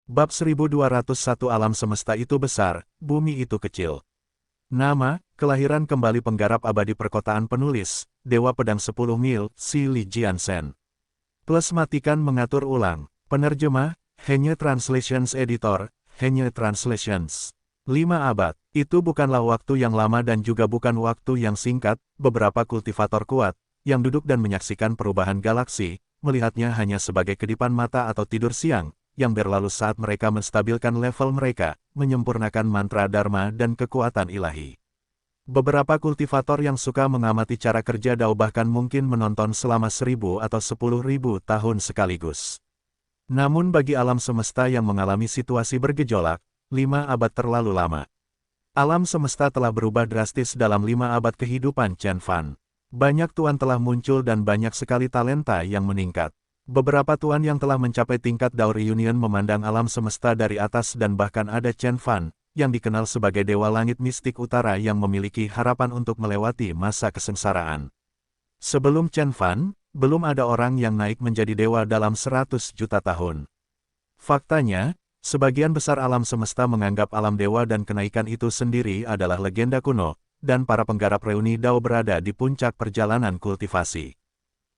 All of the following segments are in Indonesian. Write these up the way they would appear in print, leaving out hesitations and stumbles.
Bab 1201 Alam semesta itu besar, bumi itu kecil. Nama, kelahiran kembali penggarap abadi perkotaan penulis, Dewa Pedang 10 Mil, Si Li Jiansen. Plus matikan mengatur ulang. Penerjemah, Henye Translations Editor, Henye Translations. 5 abad, itu bukanlah waktu yang lama dan juga bukan waktu yang singkat, beberapa kultivator kuat, yang duduk dan menyaksikan perubahan galaksi, melihatnya hanya sebagai kedipan mata atau tidur siang, yang berlalu saat mereka menstabilkan level mereka, menyempurnakan mantra Dharma dan kekuatan ilahi. Beberapa kultivator yang suka mengamati cara kerja Dao bahkan mungkin menonton selama 1000 atau 10.000 tahun sekaligus. Namun bagi alam semesta yang mengalami situasi bergejolak, 5 abad terlalu lama. Alam semesta telah berubah drastis dalam 5 abad kehidupan Chen Fan. Banyak tuan telah muncul dan banyak sekali talenta yang meningkat. Beberapa tuan yang telah mencapai tingkat Dao Reunion memandang alam semesta dari atas dan bahkan ada Chen Fan, yang dikenal sebagai Dewa Langit Mistik Utara yang memiliki harapan untuk melewati masa kesengsaraan. Sebelum Chen Fan, belum ada orang yang naik menjadi dewa dalam 100 juta tahun. Faktanya, sebagian besar alam semesta menganggap alam dewa dan kenaikan itu sendiri adalah legenda kuno, dan para penggarap reuni Dao berada di puncak perjalanan kultivasi.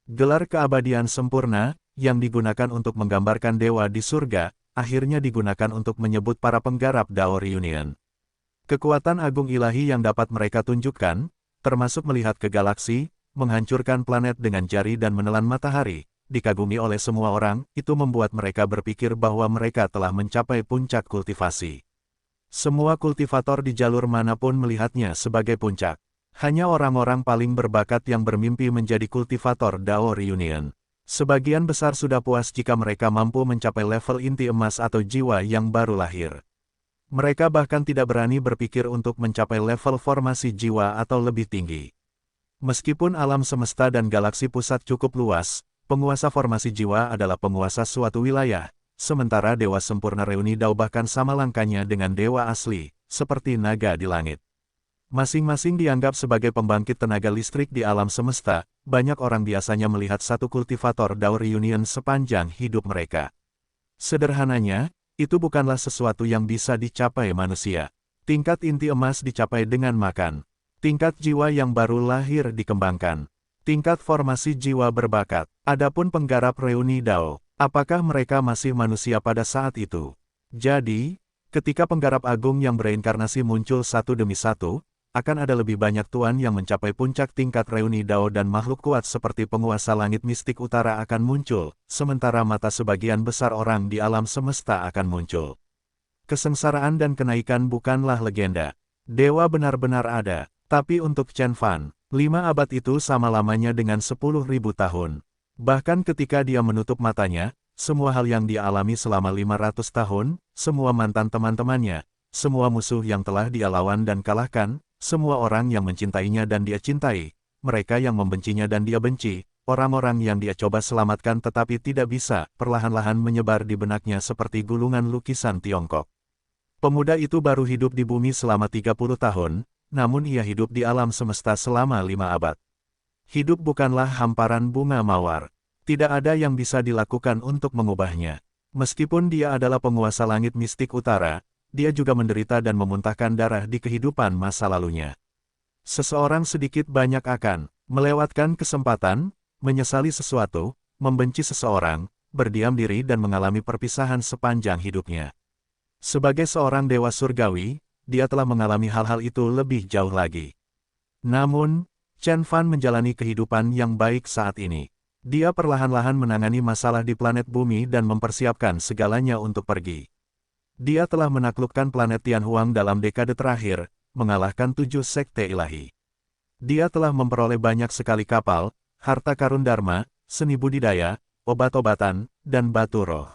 Gelar keabadian sempurna, yang digunakan untuk menggambarkan dewa di surga, akhirnya digunakan untuk menyebut para penggarap Dao Reunion. Kekuatan agung ilahi yang dapat mereka tunjukkan, termasuk melihat ke galaksi, menghancurkan planet dengan jari dan menelan matahari, dikagumi oleh semua orang, itu membuat mereka berpikir bahwa mereka telah mencapai puncak kultivasi. Semua kultivator di jalur manapun melihatnya sebagai puncak. Hanya orang-orang paling berbakat yang bermimpi menjadi kultivator Dao Reunion. Sebagian besar sudah puas jika mereka mampu mencapai level inti emas atau jiwa yang baru lahir. Mereka bahkan tidak berani berpikir untuk mencapai level formasi jiwa atau lebih tinggi. Meskipun alam semesta dan galaksi pusat cukup luas, penguasa formasi jiwa adalah penguasa suatu wilayah, sementara Dewa Sempurna Reuni Dao bahkan sama langkahnya dengan dewa asli, seperti naga di langit. Masing-masing dianggap sebagai pembangkit tenaga listrik di alam semesta, banyak orang biasanya melihat satu kultivator Dao Reunion sepanjang hidup mereka. Sederhananya, itu bukanlah sesuatu yang bisa dicapai manusia. Tingkat inti emas dicapai dengan makan. Tingkat jiwa yang baru lahir dikembangkan. Tingkat formasi jiwa berbakat. Adapun penggarap reuni Dao, apakah mereka masih manusia pada saat itu? Jadi, ketika penggarap agung yang bereinkarnasi muncul satu demi satu, akan ada lebih banyak tuan yang mencapai puncak tingkat reuni Dao dan makhluk kuat seperti penguasa langit mistik utara akan muncul, sementara mata sebagian besar orang di alam semesta akan muncul. Kesengsaraan dan kenaikan bukanlah legenda. Dewa benar-benar ada, tapi untuk Chen Fan, 5 abad itu sama lamanya dengan 10.000 tahun. Bahkan ketika dia menutup matanya, semua hal yang dia alami selama 500 tahun, semua mantan teman-temannya, semua musuh yang telah dia lawan dan kalahkan, semua orang yang mencintainya dan dia cintai, mereka yang membencinya dan dia benci, orang-orang yang dia coba selamatkan tetapi tidak bisa, perlahan-lahan menyebar di benaknya seperti gulungan lukisan Tiongkok. Pemuda itu baru hidup di bumi selama 30 tahun, namun ia hidup di alam semesta selama 5 abad. Hidup bukanlah hamparan bunga mawar. Tidak ada yang bisa dilakukan untuk mengubahnya. Meskipun dia adalah penguasa langit mistik utara, dia juga menderita dan memuntahkan darah di kehidupan masa lalunya. Seseorang sedikit banyak akan melewatkan kesempatan, menyesali sesuatu, membenci seseorang, berdiam diri dan mengalami perpisahan sepanjang hidupnya. Sebagai seorang dewa surgawi, dia telah mengalami hal-hal itu lebih jauh lagi. Namun, Chen Fan menjalani kehidupan yang baik saat ini. Dia perlahan-lahan menangani masalah di planet bumi dan mempersiapkan segalanya untuk pergi. Dia telah menaklukkan planet Tianhuang dalam dekade terakhir, mengalahkan 7 sekte ilahi. Dia telah memperoleh banyak sekali kapal, harta karun Dharma, seni budidaya, obat-obatan, dan batu roh.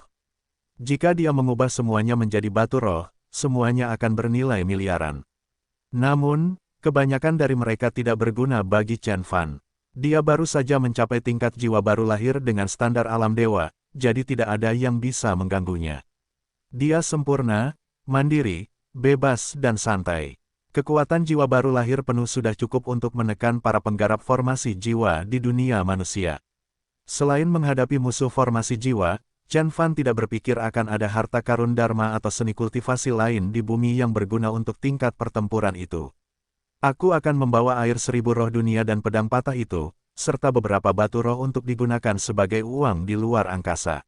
Jika dia mengubah semuanya menjadi batu roh, semuanya akan bernilai miliaran. Namun, kebanyakan dari mereka tidak berguna bagi Chen Fan. Dia baru saja mencapai tingkat jiwa baru lahir dengan standar alam dewa, jadi tidak ada yang bisa mengganggunya. Dia sempurna, mandiri, bebas dan santai. Kekuatan jiwa baru lahir penuh sudah cukup untuk menekan para penggarap formasi jiwa di dunia manusia. Selain menghadapi musuh formasi jiwa, Chen Fan tidak berpikir akan ada harta karun dharma atau seni kultivasi lain di bumi yang berguna untuk tingkat pertempuran itu. Aku akan membawa air 1000 roh dunia dan pedang patah itu, serta beberapa batu roh untuk digunakan sebagai uang di luar angkasa.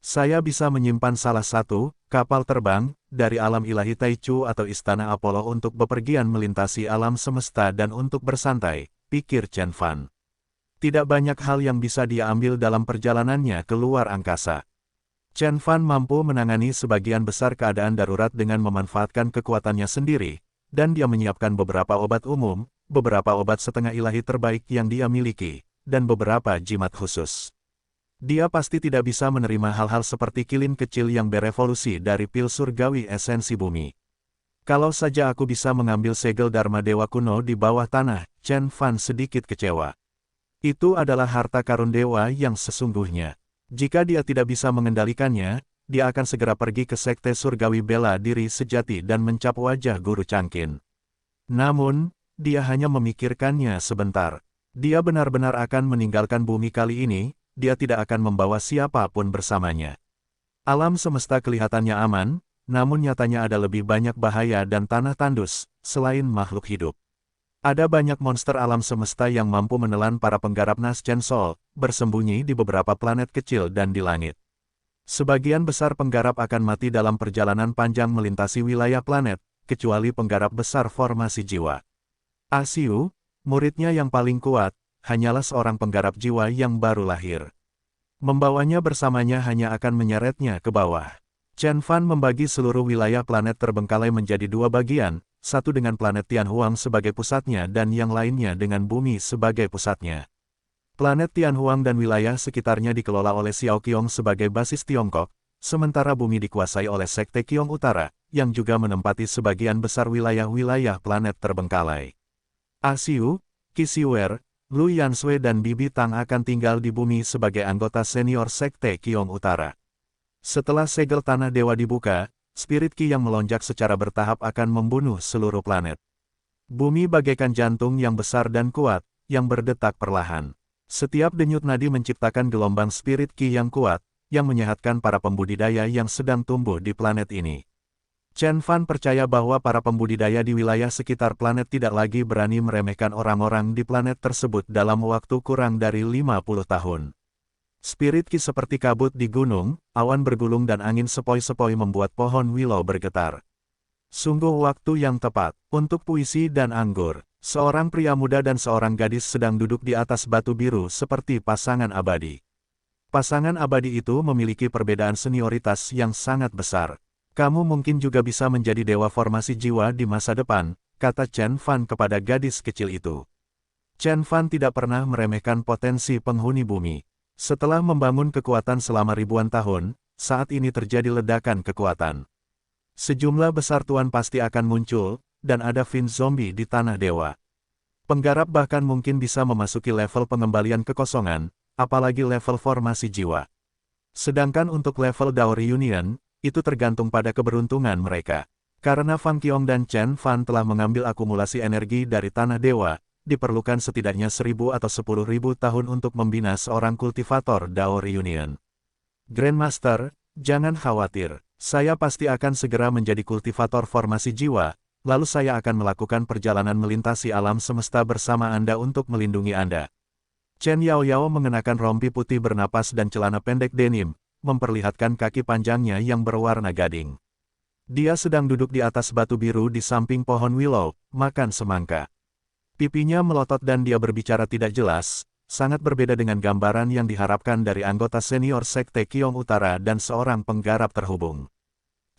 Saya bisa menyimpan salah satu kapal terbang dari alam ilahi Taichu atau istana Apollo untuk bepergian melintasi alam semesta dan untuk bersantai, pikir Chen Fan. Tidak banyak hal yang bisa dia ambil dalam perjalanannya ke luar angkasa. Chen Fan mampu menangani sebagian besar keadaan darurat dengan memanfaatkan kekuatannya sendiri, dan dia menyiapkan beberapa obat umum, beberapa obat setengah ilahi terbaik yang dia miliki, dan beberapa jimat khusus. Dia pasti tidak bisa menerima hal-hal seperti kilin kecil yang berevolusi dari pil surgawi esensi bumi. Kalau saja aku bisa mengambil segel Dharma Dewa kuno di bawah tanah, Chen Fan sedikit kecewa. Itu adalah harta karun dewa yang sesungguhnya. Jika dia tidak bisa mengendalikannya, dia akan segera pergi ke sekte surgawi bela diri sejati dan mencap wajah Guru Changqin. Namun, dia hanya memikirkannya sebentar. Dia benar-benar akan meninggalkan bumi kali ini, dia tidak akan membawa siapapun bersamanya. Alam semesta kelihatannya aman, namun nyatanya ada lebih banyak bahaya dan tanah tandus, selain makhluk hidup. Ada banyak monster alam semesta yang mampu menelan para penggarap Naschen Sol, bersembunyi di beberapa planet kecil dan di langit. Sebagian besar penggarap akan mati dalam perjalanan panjang melintasi wilayah planet, kecuali penggarap besar formasi jiwa. Asiu, muridnya yang paling kuat, hanyalah seorang penggarap jiwa yang baru lahir. Membawanya bersamanya hanya akan menyeretnya ke bawah. Chen Fan membagi seluruh wilayah planet terbengkalai menjadi dua bagian, satu dengan planet Tianhuang sebagai pusatnya dan yang lainnya dengan bumi sebagai pusatnya. Planet Tianhuang dan wilayah sekitarnya dikelola oleh Xiao Qiong sebagai basis Tiongkok, sementara bumi dikuasai oleh Sekte Qiong Utara, yang juga menempati sebagian besar wilayah-wilayah planet terbengkalai. Asiu, Qi Xiuer, Lu Yansui dan Bibi Tang akan tinggal di bumi sebagai anggota senior Sekte Qiong Utara. Setelah segel tanah dewa dibuka, Spirit Qi yang melonjak secara bertahap akan membunuh seluruh planet. Bumi bagaikan jantung yang besar dan kuat, yang berdetak perlahan. Setiap denyut nadi menciptakan gelombang Spirit Qi yang kuat, yang menyehatkan para pembudidaya yang sedang tumbuh di planet ini. Chen Fan percaya bahwa para pembudidaya di wilayah sekitar planet tidak lagi berani meremehkan orang-orang di planet tersebut dalam waktu kurang dari 50 tahun. Spirit Qi seperti kabut di gunung, awan bergulung dan angin sepoi-sepoi membuat pohon willow bergetar. Sungguh waktu yang tepat untuk puisi dan anggur. Seorang pria muda dan seorang gadis sedang duduk di atas batu biru seperti pasangan abadi. Pasangan abadi itu memiliki perbedaan senioritas yang sangat besar. Kamu mungkin juga bisa menjadi dewa formasi jiwa di masa depan, kata Chen Fan kepada gadis kecil itu. Chen Fan tidak pernah meremehkan potensi penghuni bumi. Setelah membangun kekuatan selama ribuan tahun, saat ini terjadi ledakan kekuatan. Sejumlah besar tuan pasti akan muncul, dan ada fin zombie di tanah dewa. Penggarap bahkan mungkin bisa memasuki level pengembalian kekosongan, apalagi level formasi jiwa. Sedangkan untuk level Dao Reunion, itu tergantung pada keberuntungan mereka. Karena Fang Qiong dan Chen Fan telah mengambil akumulasi energi dari tanah dewa, diperlukan setidaknya 1000 atau 10.000 tahun untuk membina seorang kultivator Dao Reunion. Grandmaster, jangan khawatir, saya pasti akan segera menjadi kultivator formasi jiwa, lalu saya akan melakukan perjalanan melintasi alam semesta bersama Anda untuk melindungi Anda. Chen Yaoyao mengenakan rompi putih bernapas dan celana pendek denim, memperlihatkan kaki panjangnya yang berwarna gading. Dia sedang duduk di atas batu biru di samping pohon willow, makan semangka. Pipinya melotot dan dia berbicara tidak jelas, sangat berbeda dengan gambaran yang diharapkan dari anggota senior Sekte Qiong Utara dan seorang penggarap terhubung.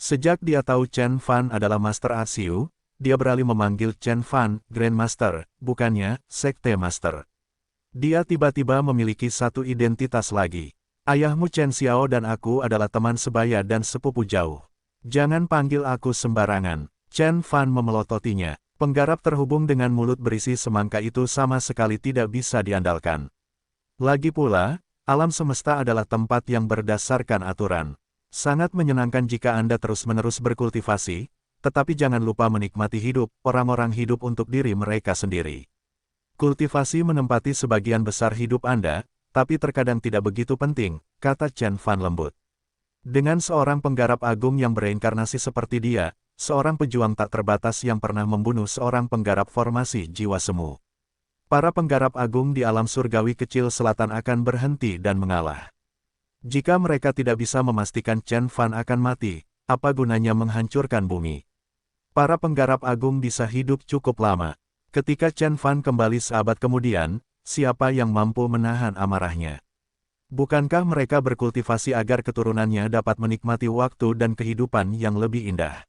Sejak dia tahu Chen Fan adalah Master Asiu, dia beralih memanggil Chen Fan, Grandmaster, bukannya Sekte Master. Dia tiba-tiba memiliki satu identitas lagi. Ayahmu Chen Xiao dan aku adalah teman sebaya dan sepupu jauh. Jangan panggil aku sembarangan. Chen Fan memelototinya. Penggarap terhubung dengan mulut berisi semangka itu sama sekali tidak bisa diandalkan. Lagi pula, alam semesta adalah tempat yang berdasarkan aturan. Sangat menyenangkan jika Anda terus-menerus berkultivasi, tetapi jangan lupa menikmati hidup, orang-orang hidup untuk diri mereka sendiri. Kultivasi menempati sebagian besar hidup Anda, tapi terkadang tidak begitu penting, kata Chen Fan lembut. Dengan seorang penggarap agung yang bereinkarnasi seperti dia, seorang pejuang tak terbatas yang pernah membunuh seorang penggarap formasi jiwa semu. Para penggarap agung di alam surgawi kecil selatan akan berhenti dan mengalah. Jika mereka tidak bisa memastikan Chen Fan akan mati, apa gunanya menghancurkan bumi? Para penggarap agung bisa hidup cukup lama. Ketika Chen Fan kembali seabad kemudian, siapa yang mampu menahan amarahnya? Bukankah mereka berkultivasi agar keturunannya dapat menikmati waktu dan kehidupan yang lebih indah?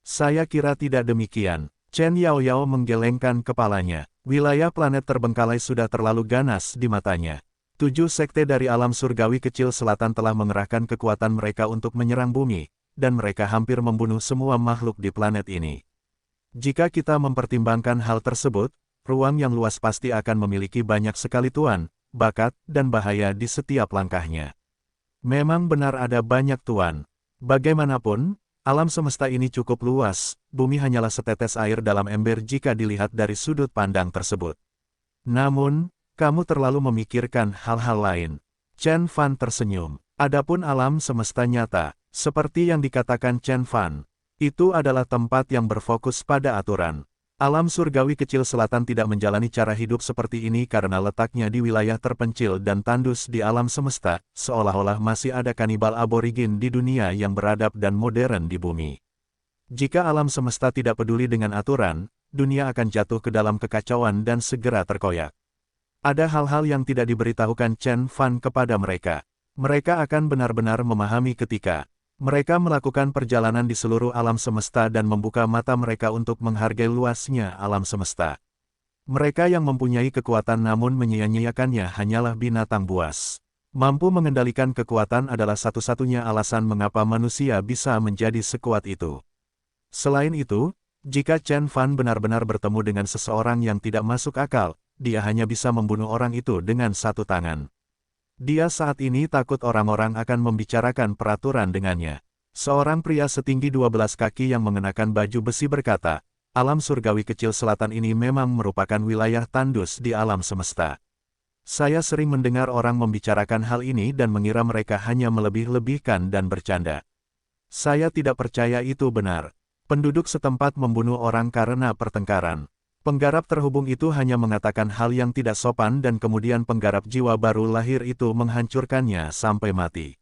Saya kira tidak demikian. Chen Yaoyao menggelengkan kepalanya. Wilayah planet terbengkalai sudah terlalu ganas di matanya. 7 sekte dari alam surgawi kecil selatan telah mengerahkan kekuatan mereka untuk menyerang bumi, dan mereka hampir membunuh semua makhluk di planet ini. Jika kita mempertimbangkan hal tersebut, ruang yang luas pasti akan memiliki banyak sekali tuan, bakat, dan bahaya di setiap langkahnya. Memang benar ada banyak tuan. Bagaimanapun, alam semesta ini cukup luas, bumi hanyalah setetes air dalam ember jika dilihat dari sudut pandang tersebut. Namun, kamu terlalu memikirkan hal-hal lain. Chen Fan tersenyum. Adapun alam semesta nyata, seperti yang dikatakan Chen Fan, itu adalah tempat yang berfokus pada aturan. Alam surgawi kecil selatan tidak menjalani cara hidup seperti ini karena letaknya di wilayah terpencil dan tandus di alam semesta, seolah-olah masih ada kanibal aborigin di dunia yang beradab dan modern di bumi. Jika alam semesta tidak peduli dengan aturan, dunia akan jatuh ke dalam kekacauan dan segera terkoyak. Ada hal-hal yang tidak diberitahukan Chen Fan kepada mereka. Mereka akan benar-benar memahami ketika mereka melakukan perjalanan di seluruh alam semesta dan membuka mata mereka untuk menghargai luasnya alam semesta. Mereka yang mempunyai kekuatan namun menyia-nyiakannya hanyalah binatang buas. Mampu mengendalikan kekuatan adalah satu-satunya alasan mengapa manusia bisa menjadi sekuat itu. Selain itu, jika Chen Fan benar-benar bertemu dengan seseorang yang tidak masuk akal, dia hanya bisa membunuh orang itu dengan satu tangan. Dia saat ini takut orang-orang akan membicarakan peraturan dengannya. Seorang pria setinggi 12 kaki yang mengenakan baju besi berkata, alam surgawi kecil selatan ini memang merupakan wilayah tandus di alam semesta. Saya sering mendengar orang membicarakan hal ini dan mengira mereka hanya melebih-lebihkan dan bercanda. Saya tidak percaya itu benar. Penduduk setempat membunuh orang karena pertengkaran. Penggarap terhubung itu hanya mengatakan hal yang tidak sopan dan kemudian penggarap jiwa baru lahir itu menghancurkannya sampai mati.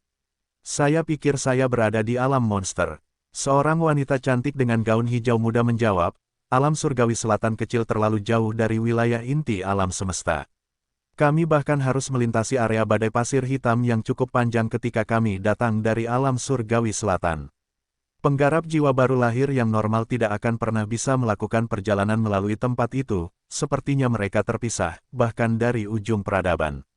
Saya pikir saya berada di alam monster. Seorang wanita cantik dengan gaun hijau muda menjawab, alam surgawi selatan kecil terlalu jauh dari wilayah inti alam semesta. Kami bahkan harus melintasi area badai pasir hitam yang cukup panjang ketika kami datang dari alam surgawi selatan. Penggarap jiwa baru lahir yang normal tidak akan pernah bisa melakukan perjalanan melalui tempat itu, sepertinya mereka terpisah, bahkan dari ujung peradaban.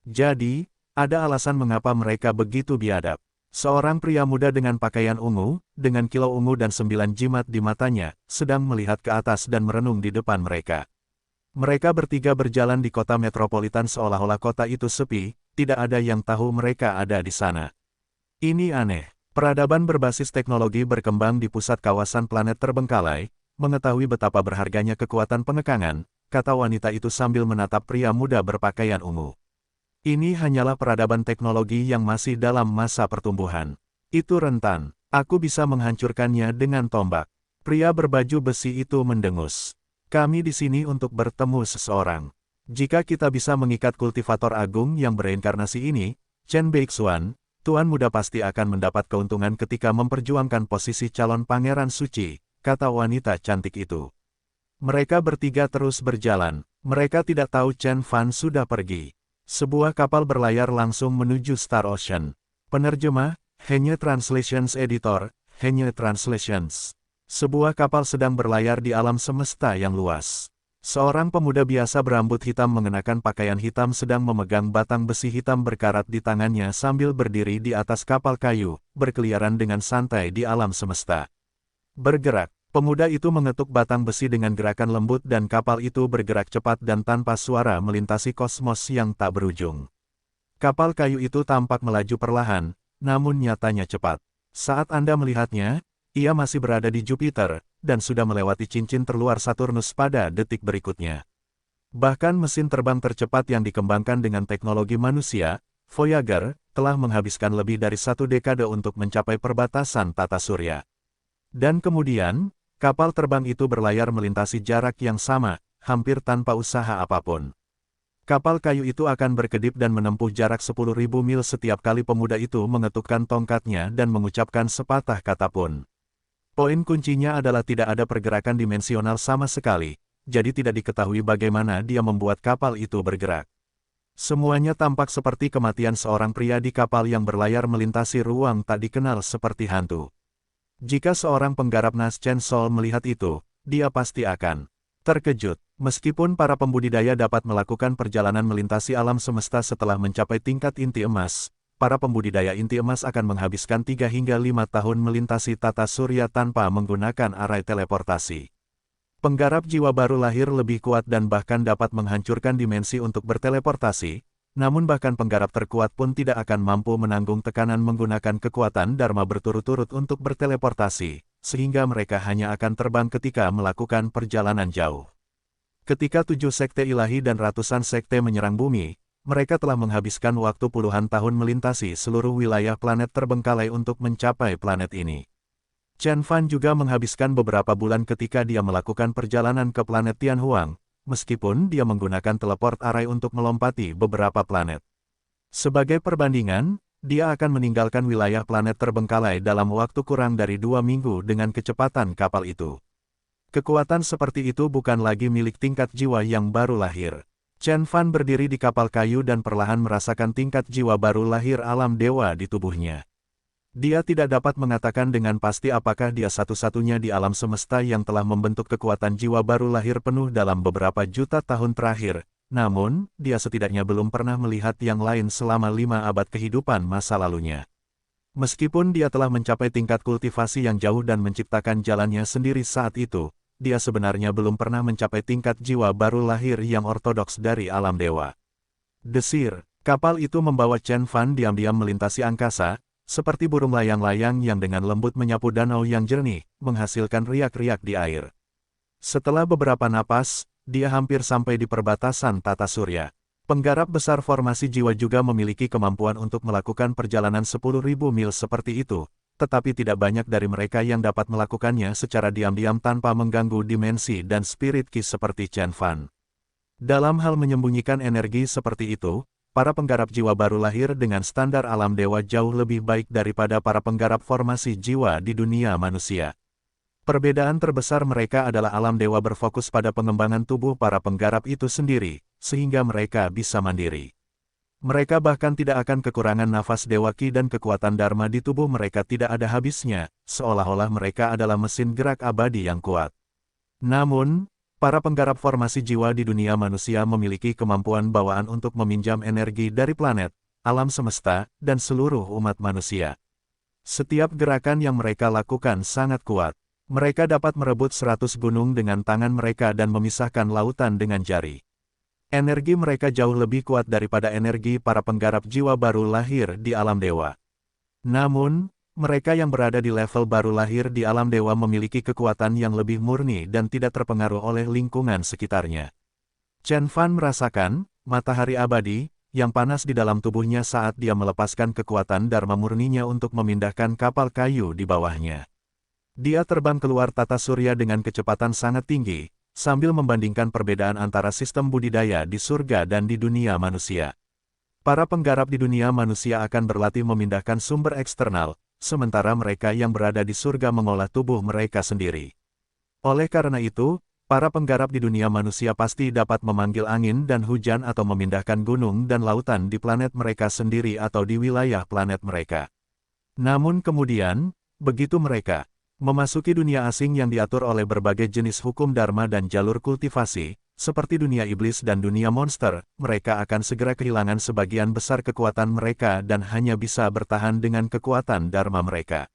Jadi, ada alasan mengapa mereka begitu biadab. Seorang pria muda dengan pakaian ungu, dengan kilau ungu dan 9 jimat di matanya, sedang melihat ke atas dan merenung di depan mereka. Mereka bertiga berjalan di kota metropolitan seolah-olah kota itu sepi, tidak ada yang tahu mereka ada di sana. Ini aneh. Peradaban berbasis teknologi berkembang di pusat kawasan planet terbengkalai, mengetahui betapa berharganya kekuatan pengekangan, kata wanita itu sambil menatap pria muda berpakaian ungu. Ini hanyalah peradaban teknologi yang masih dalam masa pertumbuhan. Itu rentan, aku bisa menghancurkannya dengan tombak. Pria berbaju besi itu mendengus. Kami di sini untuk bertemu seseorang. Jika kita bisa mengikat kultivator agung yang bereinkarnasi ini, Chen Beixuan, Tuan muda pasti akan mendapat keuntungan ketika memperjuangkan posisi calon pangeran suci, kata wanita cantik itu. Mereka bertiga terus berjalan. Mereka tidak tahu Chen Fan sudah pergi. Sebuah kapal berlayar langsung menuju Star Ocean. Penerjemah, Henye Translations Editor, Henye Translations. Sebuah kapal sedang berlayar di alam semesta yang luas. Seorang pemuda biasa berambut hitam mengenakan pakaian hitam sedang memegang batang besi hitam berkarat di tangannya sambil berdiri di atas kapal kayu, berkeliaran dengan santai di alam semesta. Bergerak, pemuda itu mengetuk batang besi dengan gerakan lembut dan kapal itu bergerak cepat dan tanpa suara melintasi kosmos yang tak berujung. Kapal kayu itu tampak melaju perlahan, namun nyatanya cepat. Saat Anda melihatnya, ia masih berada di Jupiter, dan sudah melewati cincin terluar Saturnus pada detik berikutnya. Bahkan mesin terbang tercepat yang dikembangkan dengan teknologi manusia, Voyager telah menghabiskan lebih dari 1 dekade untuk mencapai perbatasan tata surya. Dan kemudian, kapal terbang itu berlayar melintasi jarak yang sama, hampir tanpa usaha apapun. Kapal kayu itu akan berkedip dan menempuh jarak 10.000 mil setiap kali pemuda itu mengetukkan tongkatnya dan mengucapkan sepatah kata pun. Poin kuncinya adalah tidak ada pergerakan dimensional sama sekali, jadi tidak diketahui bagaimana dia membuat kapal itu bergerak. Semuanya tampak seperti kematian seorang pria di kapal yang berlayar melintasi ruang tak dikenal seperti hantu. Jika seorang penggarap Naschen Sol melihat itu, dia pasti akan terkejut. Meskipun para pembudidaya dapat melakukan perjalanan melintasi alam semesta setelah mencapai tingkat inti emas, para pembudidaya inti emas akan menghabiskan 3 hingga 5 tahun melintasi tata surya tanpa menggunakan arai teleportasi. Penggarap jiwa baru lahir lebih kuat dan bahkan dapat menghancurkan dimensi untuk berteleportasi, namun bahkan penggarap terkuat pun tidak akan mampu menanggung tekanan menggunakan kekuatan Dharma berturut-turut untuk berteleportasi, sehingga mereka hanya akan terbang ketika melakukan perjalanan jauh. Ketika 7 sekte ilahi dan ratusan sekte menyerang bumi, mereka telah menghabiskan waktu puluhan tahun melintasi seluruh wilayah planet terbengkalai untuk mencapai planet ini. Chen Fan juga menghabiskan beberapa bulan ketika dia melakukan perjalanan ke planet Tianhuang, meskipun dia menggunakan teleport array untuk melompati beberapa planet. Sebagai perbandingan, dia akan meninggalkan wilayah planet terbengkalai dalam waktu kurang dari 2 minggu dengan kecepatan kapal itu. Kekuatan seperti itu bukan lagi milik tingkat jiwa yang baru lahir. Chen Fan berdiri di kapal kayu dan perlahan merasakan tingkat jiwa baru lahir alam dewa di tubuhnya. Dia tidak dapat mengatakan dengan pasti apakah dia satu-satunya di alam semesta yang telah membentuk kekuatan jiwa baru lahir penuh dalam beberapa juta tahun terakhir, namun, dia setidaknya belum pernah melihat yang lain selama 5 abad kehidupan masa lalunya. Meskipun dia telah mencapai tingkat kultivasi yang jauh dan menciptakan jalannya sendiri saat itu, dia sebenarnya belum pernah mencapai tingkat jiwa baru lahir yang ortodoks dari alam dewa. Desir, kapal itu membawa Chen Fan diam-diam melintasi angkasa, seperti burung layang-layang yang dengan lembut menyapu danau yang jernih, menghasilkan riak-riak di air. Setelah beberapa napas, dia hampir sampai di perbatasan tata surya. Penggarap besar formasi jiwa juga memiliki kemampuan untuk melakukan perjalanan 10.000 mil seperti itu, tetapi tidak banyak dari mereka yang dapat melakukannya secara diam-diam tanpa mengganggu dimensi dan spirit ki seperti Chen Fan. Dalam hal menyembunyikan energi seperti itu, para penggarap jiwa baru lahir dengan standar alam dewa jauh lebih baik daripada para penggarap formasi jiwa di dunia manusia. Perbedaan terbesar mereka adalah alam dewa berfokus pada pengembangan tubuh para penggarap itu sendiri, sehingga mereka bisa mandiri. Mereka bahkan tidak akan kekurangan nafas dewa ki dan kekuatan dharma di tubuh mereka tidak ada habisnya, seolah-olah mereka adalah mesin gerak abadi yang kuat. Namun, para penggarap formasi jiwa di dunia manusia memiliki kemampuan bawaan untuk meminjam energi dari planet, alam semesta, dan seluruh umat manusia. Setiap gerakan yang mereka lakukan sangat kuat. Mereka dapat merebut 100 gunung dengan tangan mereka dan memisahkan lautan dengan jari. Energi mereka jauh lebih kuat daripada energi para penggarap jiwa baru lahir di alam dewa. Namun, mereka yang berada di level baru lahir di alam dewa memiliki kekuatan yang lebih murni dan tidak terpengaruh oleh lingkungan sekitarnya. Chen Fan merasakan matahari abadi yang panas di dalam tubuhnya saat dia melepaskan kekuatan dharma murninya untuk memindahkan kapal kayu di bawahnya. Dia terbang keluar tata surya dengan kecepatan sangat tinggi, sambil membandingkan perbedaan antara sistem budidaya di surga dan di dunia manusia. Para penggarap di dunia manusia akan berlatih memindahkan sumber eksternal, sementara mereka yang berada di surga mengolah tubuh mereka sendiri. Oleh karena itu, para penggarap di dunia manusia pasti dapat memanggil angin dan hujan atau memindahkan gunung dan lautan di planet mereka sendiri atau di wilayah planet mereka. Namun kemudian, begitu mereka memasuki dunia asing yang diatur oleh berbagai jenis hukum dharma dan jalur kultivasi, seperti dunia iblis dan dunia monster, mereka akan segera kehilangan sebagian besar kekuatan mereka dan hanya bisa bertahan dengan kekuatan dharma mereka.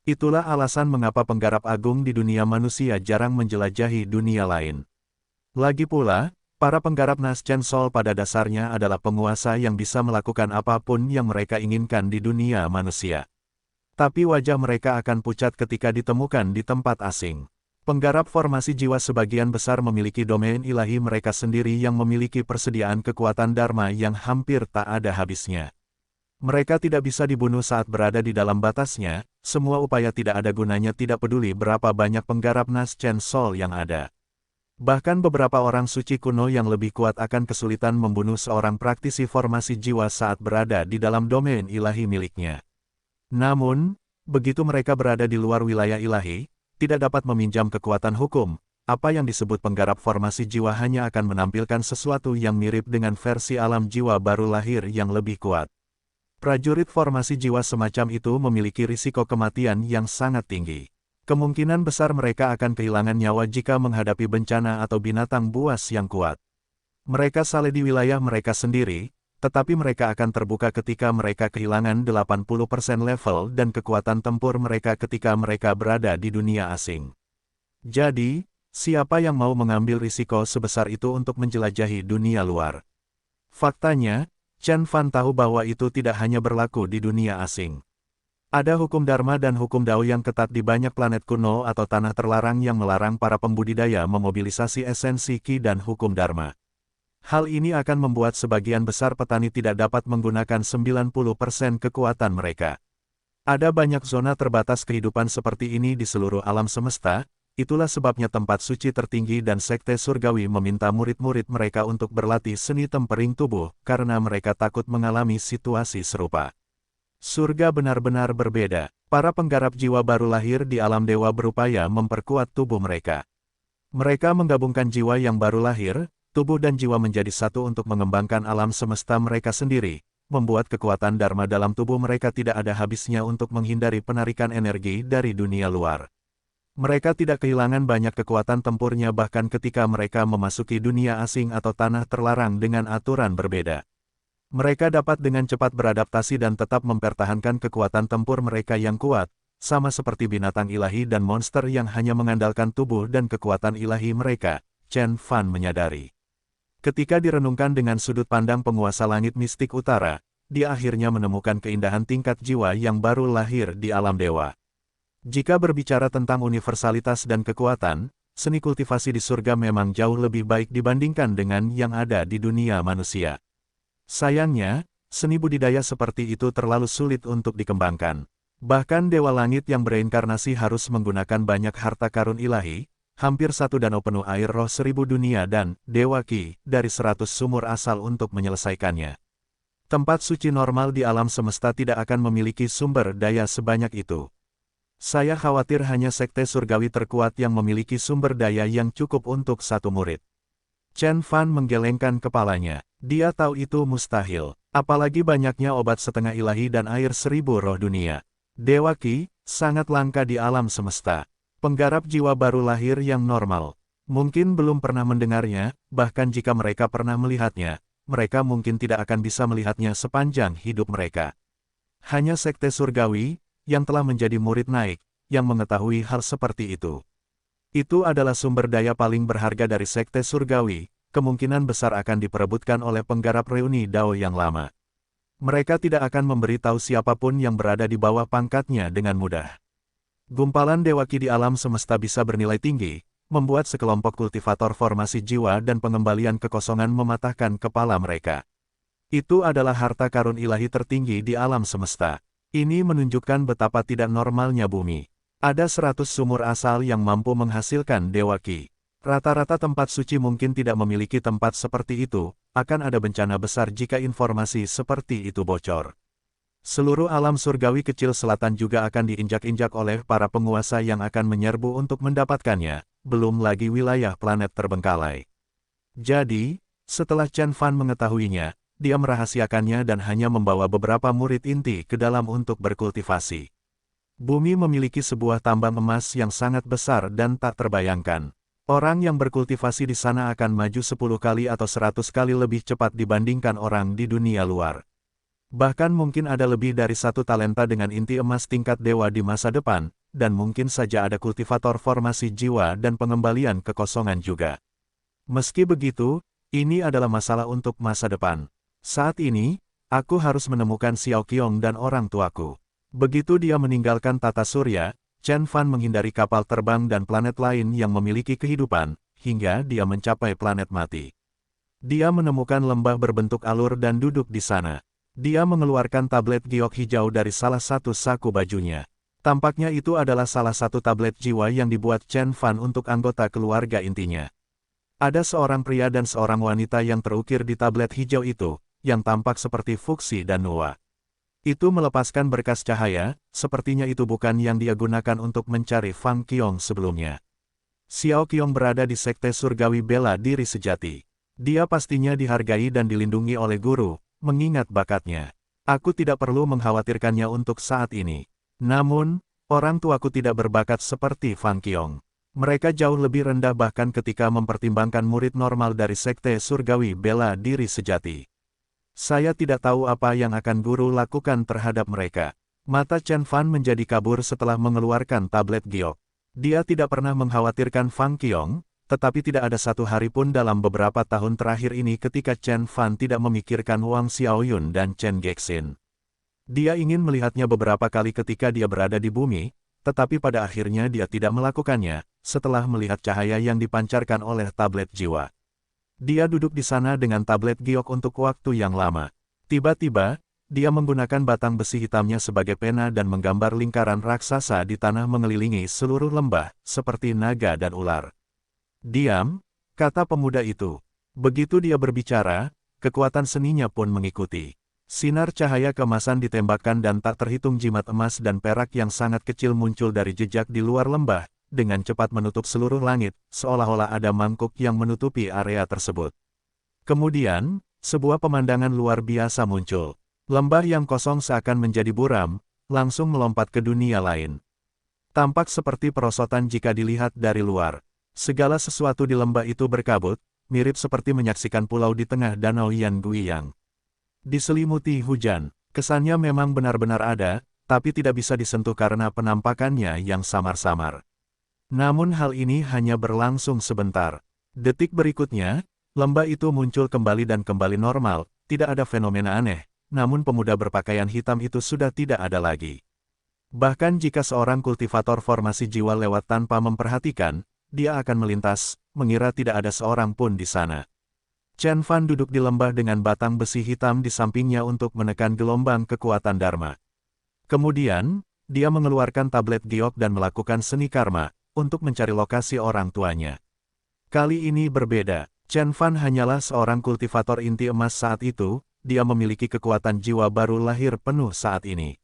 Itulah alasan mengapa penggarap agung di dunia manusia jarang menjelajahi dunia lain. Lagi pula, para penggarap Naschen Sol pada dasarnya adalah penguasa yang bisa melakukan apapun yang mereka inginkan di dunia manusia. Tapi wajah mereka akan pucat ketika ditemukan di tempat asing. Penggarap formasi jiwa sebagian besar memiliki domain ilahi mereka sendiri yang memiliki persediaan kekuatan dharma yang hampir tak ada habisnya. Mereka tidak bisa dibunuh saat berada di dalam batasnya, semua upaya tidak ada gunanya tidak peduli berapa banyak penggarap Nas Chen Sol yang ada. Bahkan beberapa orang suci kuno yang lebih kuat akan kesulitan membunuh seorang praktisi formasi jiwa saat berada di dalam domain ilahi miliknya. Namun, begitu mereka berada di luar wilayah ilahi, tidak dapat meminjam kekuatan hukum, apa yang disebut penggarap formasi jiwa hanya akan menampilkan sesuatu yang mirip dengan versi alam jiwa baru lahir yang lebih kuat. Prajurit formasi jiwa semacam itu memiliki risiko kematian yang sangat tinggi. Kemungkinan besar mereka akan kehilangan nyawa jika menghadapi bencana atau binatang buas yang kuat. Mereka saleh di wilayah mereka sendiri, tetapi mereka akan terbuka ketika mereka kehilangan 80% level dan kekuatan tempur mereka ketika mereka berada di dunia asing. Jadi, siapa yang mau mengambil risiko sebesar itu untuk menjelajahi dunia luar? Faktanya, Chen Fan tahu bahwa itu tidak hanya berlaku di dunia asing. Ada hukum Dharma dan hukum Dao yang ketat di banyak planet kuno atau tanah terlarang yang melarang para pembudidaya memobilisasi esensi Qi dan hukum Dharma. Hal ini akan membuat sebagian besar petani tidak dapat menggunakan 90% kekuatan mereka. Ada banyak zona terbatas kehidupan seperti ini di seluruh alam semesta. Itulah sebabnya tempat suci tertinggi dan sekte surgawi meminta murid-murid mereka untuk berlatih seni tempering tubuh, karena mereka takut mengalami situasi serupa. Surga benar-benar berbeda. Para penggarap jiwa baru lahir di alam dewa berupaya memperkuat tubuh mereka. Mereka menggabungkan jiwa yang baru lahir, tubuh dan jiwa menjadi satu untuk mengembangkan alam semesta mereka sendiri, membuat kekuatan Dharma dalam tubuh mereka tidak ada habisnya untuk menghindari penarikan energi dari dunia luar. Mereka tidak kehilangan banyak kekuatan tempurnya bahkan ketika mereka memasuki dunia asing atau tanah terlarang dengan aturan berbeda. Mereka dapat dengan cepat beradaptasi dan tetap mempertahankan kekuatan tempur mereka yang kuat, sama seperti binatang ilahi dan monster yang hanya mengandalkan tubuh dan kekuatan ilahi mereka, Chen Fan menyadari. Ketika direnungkan dengan sudut pandang penguasa langit mistik utara, dia akhirnya menemukan keindahan tingkat jiwa yang baru lahir di alam dewa. Jika berbicara tentang universalitas dan kekuatan, seni kultivasi di surga memang jauh lebih baik dibandingkan dengan yang ada di dunia manusia. Sayangnya, seni budidaya seperti itu terlalu sulit untuk dikembangkan. Bahkan Dewa Langit yang bereinkarnasi harus menggunakan banyak harta karun ilahi, hampir 1 danau penuh air roh 1000 dunia dan Dewa Qi dari 100 sumur asal untuk menyelesaikannya. Tempat suci normal di alam semesta tidak akan memiliki sumber daya sebanyak itu. Saya khawatir hanya sekte surgawi terkuat yang memiliki sumber daya yang cukup untuk satu murid. Chen Fan menggelengkan kepalanya. Dia tahu itu mustahil, apalagi banyaknya obat setengah ilahi dan air 1000 roh dunia. Dewa Qi, sangat langka di alam semesta. Penggarap jiwa baru lahir yang normal. Mungkin belum pernah mendengarnya, bahkan jika mereka pernah melihatnya, mereka mungkin tidak akan bisa melihatnya sepanjang hidup mereka. Hanya sekte surgawi, yang telah menjadi murid naik, yang mengetahui hal seperti itu. Itu adalah sumber daya paling berharga dari sekte surgawi, kemungkinan besar akan diperebutkan oleh penggarap reuni Dao yang lama. Mereka tidak akan memberitahu siapapun yang berada di bawah pangkatnya dengan mudah. Gumpalan Dewa Qi di alam semesta bisa bernilai tinggi, membuat sekelompok kultivator formasi jiwa dan pengembalian kekosongan mematahkan kepala mereka. Itu adalah harta karun ilahi tertinggi di alam semesta. Ini menunjukkan betapa tidak normalnya bumi. Ada 100 sumur asal yang mampu menghasilkan Dewa Qi. Rata-rata tempat suci mungkin tidak memiliki tempat seperti itu, akan ada bencana besar jika informasi seperti itu bocor. Seluruh alam surgawi kecil selatan juga akan diinjak-injak oleh para penguasa yang akan menyerbu untuk mendapatkannya, belum lagi wilayah planet terbengkalai. Jadi, setelah Chen Fan mengetahuinya, dia merahasiakannya dan hanya membawa beberapa murid inti ke dalam untuk berkultivasi. Bumi memiliki sebuah tambang emas yang sangat besar dan tak terbayangkan. Orang yang berkultivasi di sana akan maju 10 kali atau 100 kali lebih cepat dibandingkan orang di dunia luar. Bahkan mungkin ada lebih dari 1 talenta dengan inti emas tingkat dewa di masa depan, dan mungkin saja ada kultivator formasi jiwa dan pengembalian kekosongan juga. Meski begitu, ini adalah masalah untuk masa depan. Saat ini, aku harus menemukan Xiao Qiong dan orang tuaku. Begitu dia meninggalkan tata surya, Chen Fan menghindari kapal terbang dan planet lain yang memiliki kehidupan, hingga dia mencapai planet mati. Dia menemukan lembah berbentuk alur dan duduk di sana. Dia mengeluarkan tablet giok hijau dari salah satu saku bajunya. Tampaknya itu adalah salah satu tablet jiwa yang dibuat Chen Fan untuk anggota keluarga intinya. Ada seorang pria dan seorang wanita yang terukir di tablet hijau itu, yang tampak seperti Fuxi dan Noah. Itu melepaskan berkas cahaya, sepertinya itu bukan yang dia gunakan untuk mencari Fang Qiong sebelumnya. Xiao Qiong berada di sekte surgawi bela diri sejati. Dia pastinya dihargai dan dilindungi oleh guru, mengingat bakatnya. Aku tidak perlu mengkhawatirkannya untuk saat ini. Namun, orang tuaku tidak berbakat seperti Fang Qiong. Mereka jauh lebih rendah bahkan ketika mempertimbangkan murid normal dari sekte surgawi bela diri sejati. Saya tidak tahu apa yang akan guru lakukan terhadap mereka. Mata Chen Fan menjadi kabur setelah mengeluarkan tablet giok. Dia tidak pernah mengkhawatirkan Fang Qiong, tetapi tidak ada satu hari pun dalam beberapa tahun terakhir ini ketika Chen Fan tidak memikirkan Wang Xiaoyun dan Chen Gexin. Dia ingin melihatnya beberapa kali ketika dia berada di bumi, tetapi pada akhirnya dia tidak melakukannya, setelah melihat cahaya yang dipancarkan oleh tablet jiwa. Dia duduk di sana dengan tablet giok untuk waktu yang lama. Tiba-tiba, dia menggunakan batang besi hitamnya sebagai pena dan menggambar lingkaran raksasa di tanah mengelilingi seluruh lembah, seperti naga dan ular. Diam, kata pemuda itu. Begitu dia berbicara, kekuatan seninya pun mengikuti. Sinar cahaya keemasan ditembakkan dan tak terhitung jimat emas dan perak yang sangat kecil muncul dari jejak di luar lembah, dengan cepat menutup seluruh langit, seolah-olah ada mangkuk yang menutupi area tersebut. Kemudian, sebuah pemandangan luar biasa muncul. Lembah yang kosong seakan menjadi buram, langsung melompat ke dunia lain. Tampak seperti perosotan jika dilihat dari luar. Segala sesuatu di lembah itu berkabut, mirip seperti menyaksikan pulau di tengah danau Yan Guiyang. Diselimuti hujan, kesannya memang benar-benar ada, tapi tidak bisa disentuh karena penampakannya yang samar-samar. Namun hal ini hanya berlangsung sebentar. Detik berikutnya, lembah itu muncul kembali dan kembali normal, tidak ada fenomena aneh, namun pemuda berpakaian hitam itu sudah tidak ada lagi. Bahkan jika seorang kultivator formasi jiwa lewat tanpa memperhatikan, dia akan melintas, mengira tidak ada seorang pun di sana. Chen Fan duduk di lembah dengan batang besi hitam di sampingnya untuk menekan gelombang kekuatan Dharma. Kemudian, dia mengeluarkan tablet giok dan melakukan seni karma, untuk mencari lokasi orang tuanya. Kali ini berbeda, Chen Fan hanyalah seorang kultivator inti emas saat itu, dia memiliki kekuatan jiwa baru lahir penuh saat ini.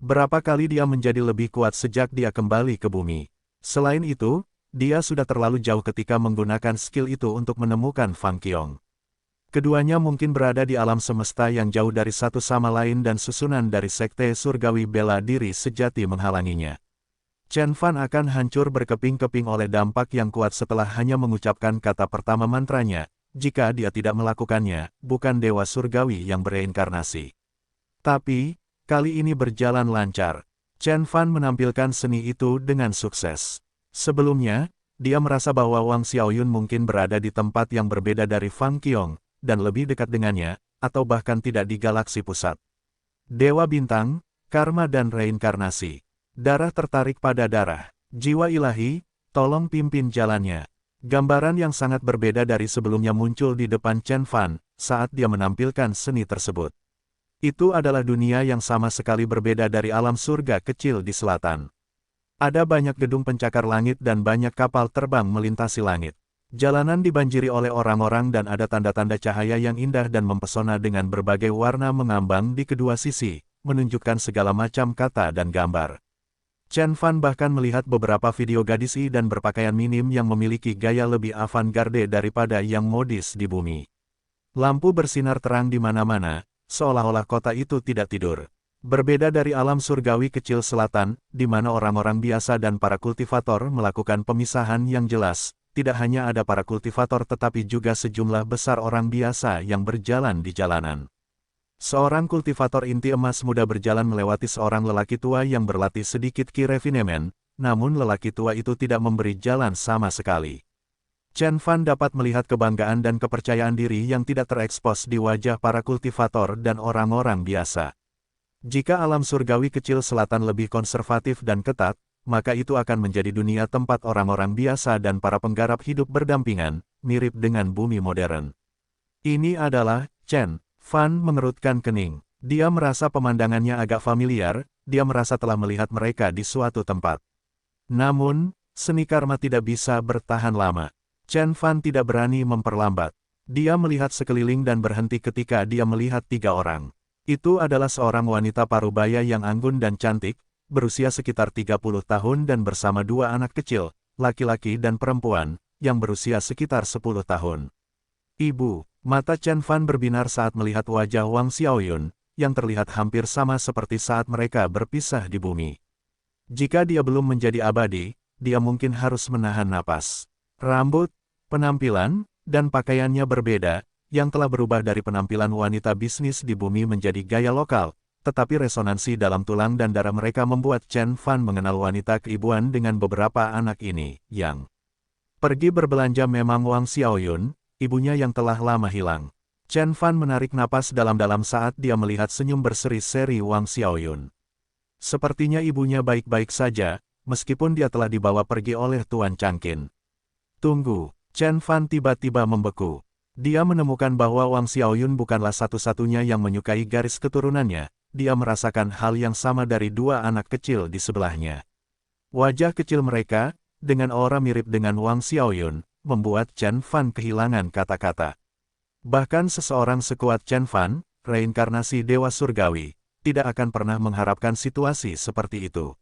Berapa kali dia menjadi lebih kuat sejak dia kembali ke bumi. Selain itu, dia sudah terlalu jauh ketika menggunakan skill itu untuk menemukan Fang Qiong. Keduanya mungkin berada di alam semesta yang jauh dari satu sama lain dan susunan dari sekte surgawi bela diri sejati menghalanginya. Chen Fan akan hancur berkeping-keping oleh dampak yang kuat setelah hanya mengucapkan kata pertama mantranya, jika dia tidak melakukannya, bukan dewa surgawi yang bereinkarnasi. Tapi, kali ini berjalan lancar. Chen Fan menampilkan seni itu dengan sukses. Sebelumnya, dia merasa bahwa Wang Xiaoyun mungkin berada di tempat yang berbeda dari Fang Qiong, dan lebih dekat dengannya, atau bahkan tidak di galaksi pusat. Dewa bintang, karma dan reinkarnasi. Darah tertarik pada darah. Jiwa ilahi, tolong pimpin jalannya. Gambaran yang sangat berbeda dari sebelumnya muncul di depan Chen Fan, saat dia menampilkan seni tersebut. Itu adalah dunia yang sama sekali berbeda dari alam surga kecil di selatan. Ada banyak gedung pencakar langit dan banyak kapal terbang melintasi langit. Jalanan dibanjiri oleh orang-orang dan ada tanda-tanda cahaya yang indah dan mempesona dengan berbagai warna mengambang di kedua sisi, menunjukkan segala macam kata dan gambar. Chen Fan bahkan melihat beberapa video gadis dan berpakaian minim yang memiliki gaya lebih avant-garde daripada yang modis di bumi. Lampu bersinar terang di mana-mana, seolah-olah kota itu tidak tidur. Berbeda dari alam surgawi kecil selatan, di mana orang-orang biasa dan para kultivator melakukan pemisahan yang jelas, tidak hanya ada para kultivator tetapi juga sejumlah besar orang biasa yang berjalan di jalanan. Seorang kultivator inti emas muda berjalan melewati seorang lelaki tua yang berlatih sedikit ki refinement, namun lelaki tua itu tidak memberi jalan sama sekali. Chen Fan dapat melihat kebanggaan dan kepercayaan diri yang tidak terekspos di wajah para kultivator dan orang-orang biasa. Jika alam surgawi kecil selatan lebih konservatif dan ketat, maka itu akan menjadi dunia tempat orang-orang biasa dan para penggarap hidup berdampingan, mirip dengan bumi modern. Ini adalah, Chen Fan mengerutkan kening. Dia merasa pemandangannya agak familiar, dia merasa telah melihat mereka di suatu tempat. Namun, seni karma tidak bisa bertahan lama. Chen Fan tidak berani memperlambat. Dia melihat sekeliling dan berhenti ketika dia melihat 3 orang. Itu adalah seorang wanita parubaya yang anggun dan cantik, berusia sekitar 30 tahun dan bersama 2 anak kecil, laki-laki dan perempuan, yang berusia sekitar 10 tahun. Ibu, mata Chen Fan berbinar saat melihat wajah Wang Xiaoyun, yang terlihat hampir sama seperti saat mereka berpisah di bumi. Jika dia belum menjadi abadi, dia mungkin harus menahan napas. Rambut, penampilan, dan pakaiannya berbeda, yang telah berubah dari penampilan wanita bisnis di bumi menjadi gaya lokal, tetapi resonansi dalam tulang dan darah mereka membuat Chen Fan mengenal wanita keibuan dengan beberapa anak ini, yang pergi berbelanja memang Wang Xiaoyun, ibunya yang telah lama hilang. Chen Fan menarik napas dalam-dalam saat dia melihat senyum berseri-seri Wang Xiaoyun. Sepertinya ibunya baik-baik saja, meskipun dia telah dibawa pergi oleh Tuan Changqin. Tunggu, Chen Fan tiba-tiba membeku. Dia menemukan bahwa Wang Xiaoyun bukanlah satu-satunya yang menyukai garis keturunannya, dia merasakan hal yang sama dari 2 anak kecil di sebelahnya. Wajah kecil mereka, dengan aura mirip dengan Wang Xiaoyun, membuat Chen Fan kehilangan kata-kata. Bahkan seseorang sekuat Chen Fan, reinkarnasi Dewa Surgawi, tidak akan pernah mengharapkan situasi seperti itu.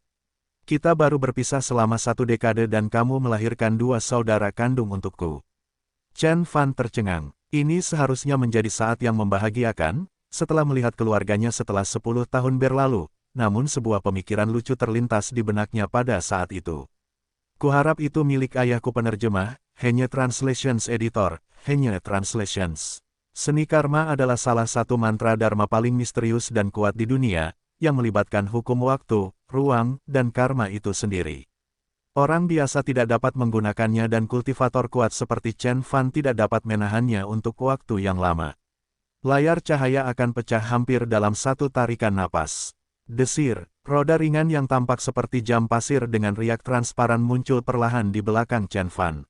Kita baru berpisah selama 1 dekade dan kamu melahirkan 2 saudara kandung untukku. Chen Fan tercengang. Ini seharusnya menjadi saat yang membahagiakan, setelah melihat keluarganya setelah 10 tahun berlalu, namun sebuah pemikiran lucu terlintas di benaknya pada saat itu. Kuharap itu milik ayahku penerjemah, Henye Translations Editor, Henye Translations. Seni karma adalah salah satu mantra dharma paling misterius dan kuat di dunia, yang melibatkan hukum waktu, ruang, dan karma itu sendiri. Orang biasa tidak dapat menggunakannya dan kultivator kuat seperti Chen Fan tidak dapat menahannya untuk waktu yang lama. Layar cahaya akan pecah hampir dalam 1 tarikan napas. Desir, roda ringan yang tampak seperti jam pasir dengan riak transparan muncul perlahan di belakang Chen Fan.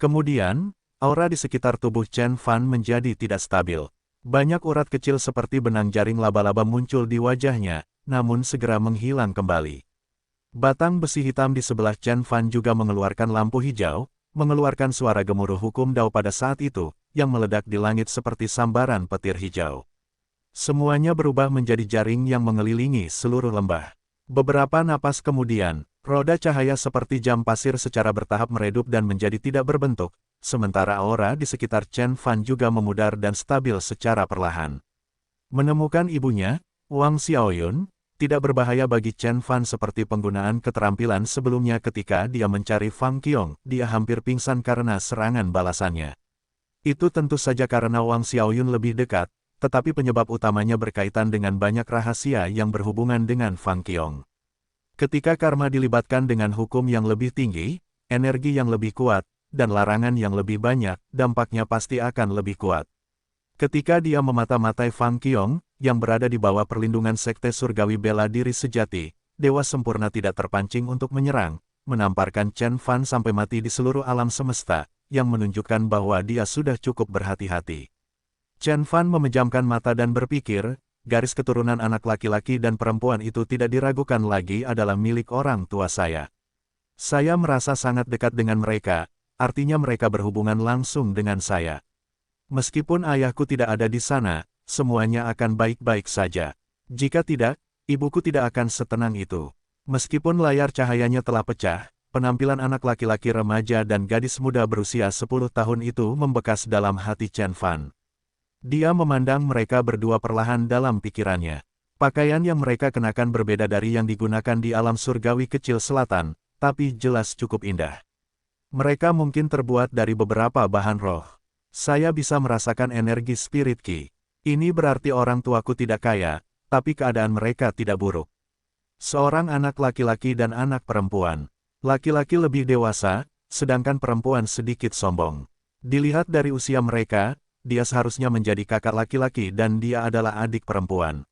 Kemudian, aura di sekitar tubuh Chen Fan menjadi tidak stabil. Banyak urat kecil seperti benang jaring laba-laba muncul di wajahnya, namun segera menghilang kembali. Batang besi hitam di sebelah Chen Fan juga mengeluarkan lampu hijau, mengeluarkan suara gemuruh hukum Dao pada saat itu, yang meledak di langit seperti sambaran petir hijau. Semuanya berubah menjadi jaring yang mengelilingi seluruh lembah. Beberapa napas kemudian, roda cahaya seperti jam pasir secara bertahap meredup dan menjadi tidak berbentuk, sementara aura di sekitar Chen Fan juga memudar dan stabil secara perlahan. Menemukan ibunya, Wang Xiaoyun, tidak berbahaya bagi Chen Fan seperti penggunaan keterampilan sebelumnya ketika dia mencari Fang Qiong, dia hampir pingsan karena serangan balasannya. Itu tentu saja karena Wang Xiaoyun lebih dekat, tetapi penyebab utamanya berkaitan dengan banyak rahasia yang berhubungan dengan Fang Qiong. Ketika karma dilibatkan dengan hukum yang lebih tinggi, energi yang lebih kuat, dan larangan yang lebih banyak, dampaknya pasti akan lebih kuat. Ketika dia memata-matai Fang Qiong, yang berada di bawah perlindungan Sekte Surgawi Bela Diri Sejati, Dewa Sempurna tidak terpancing untuk menyerang, menamparkan Chen Fan sampai mati di seluruh alam semesta, yang menunjukkan bahwa dia sudah cukup berhati-hati. Chen Fan memejamkan mata dan berpikir, garis keturunan anak laki-laki dan perempuan itu tidak diragukan lagi adalah milik orang tua saya. Saya merasa sangat dekat dengan mereka, artinya mereka berhubungan langsung dengan saya. Meskipun ayahku tidak ada di sana, semuanya akan baik-baik saja. Jika tidak, ibuku tidak akan setenang itu. Meskipun layar cahayanya telah pecah, penampilan anak laki-laki remaja dan gadis muda berusia 10 tahun itu membekas dalam hati Chen Fan. Dia memandang mereka berdua perlahan dalam pikirannya. Pakaian yang mereka kenakan berbeda dari yang digunakan di alam surgawi kecil selatan, tapi jelas cukup indah. Mereka mungkin terbuat dari beberapa bahan roh. Saya bisa merasakan energi spirit Qi. Ini berarti orang tuaku tidak kaya, tapi keadaan mereka tidak buruk. Seorang anak laki-laki dan anak perempuan. Laki-laki lebih dewasa, sedangkan perempuan sedikit sombong. Dilihat dari usia mereka, dia seharusnya menjadi kakak laki-laki dan dia adalah adik perempuan.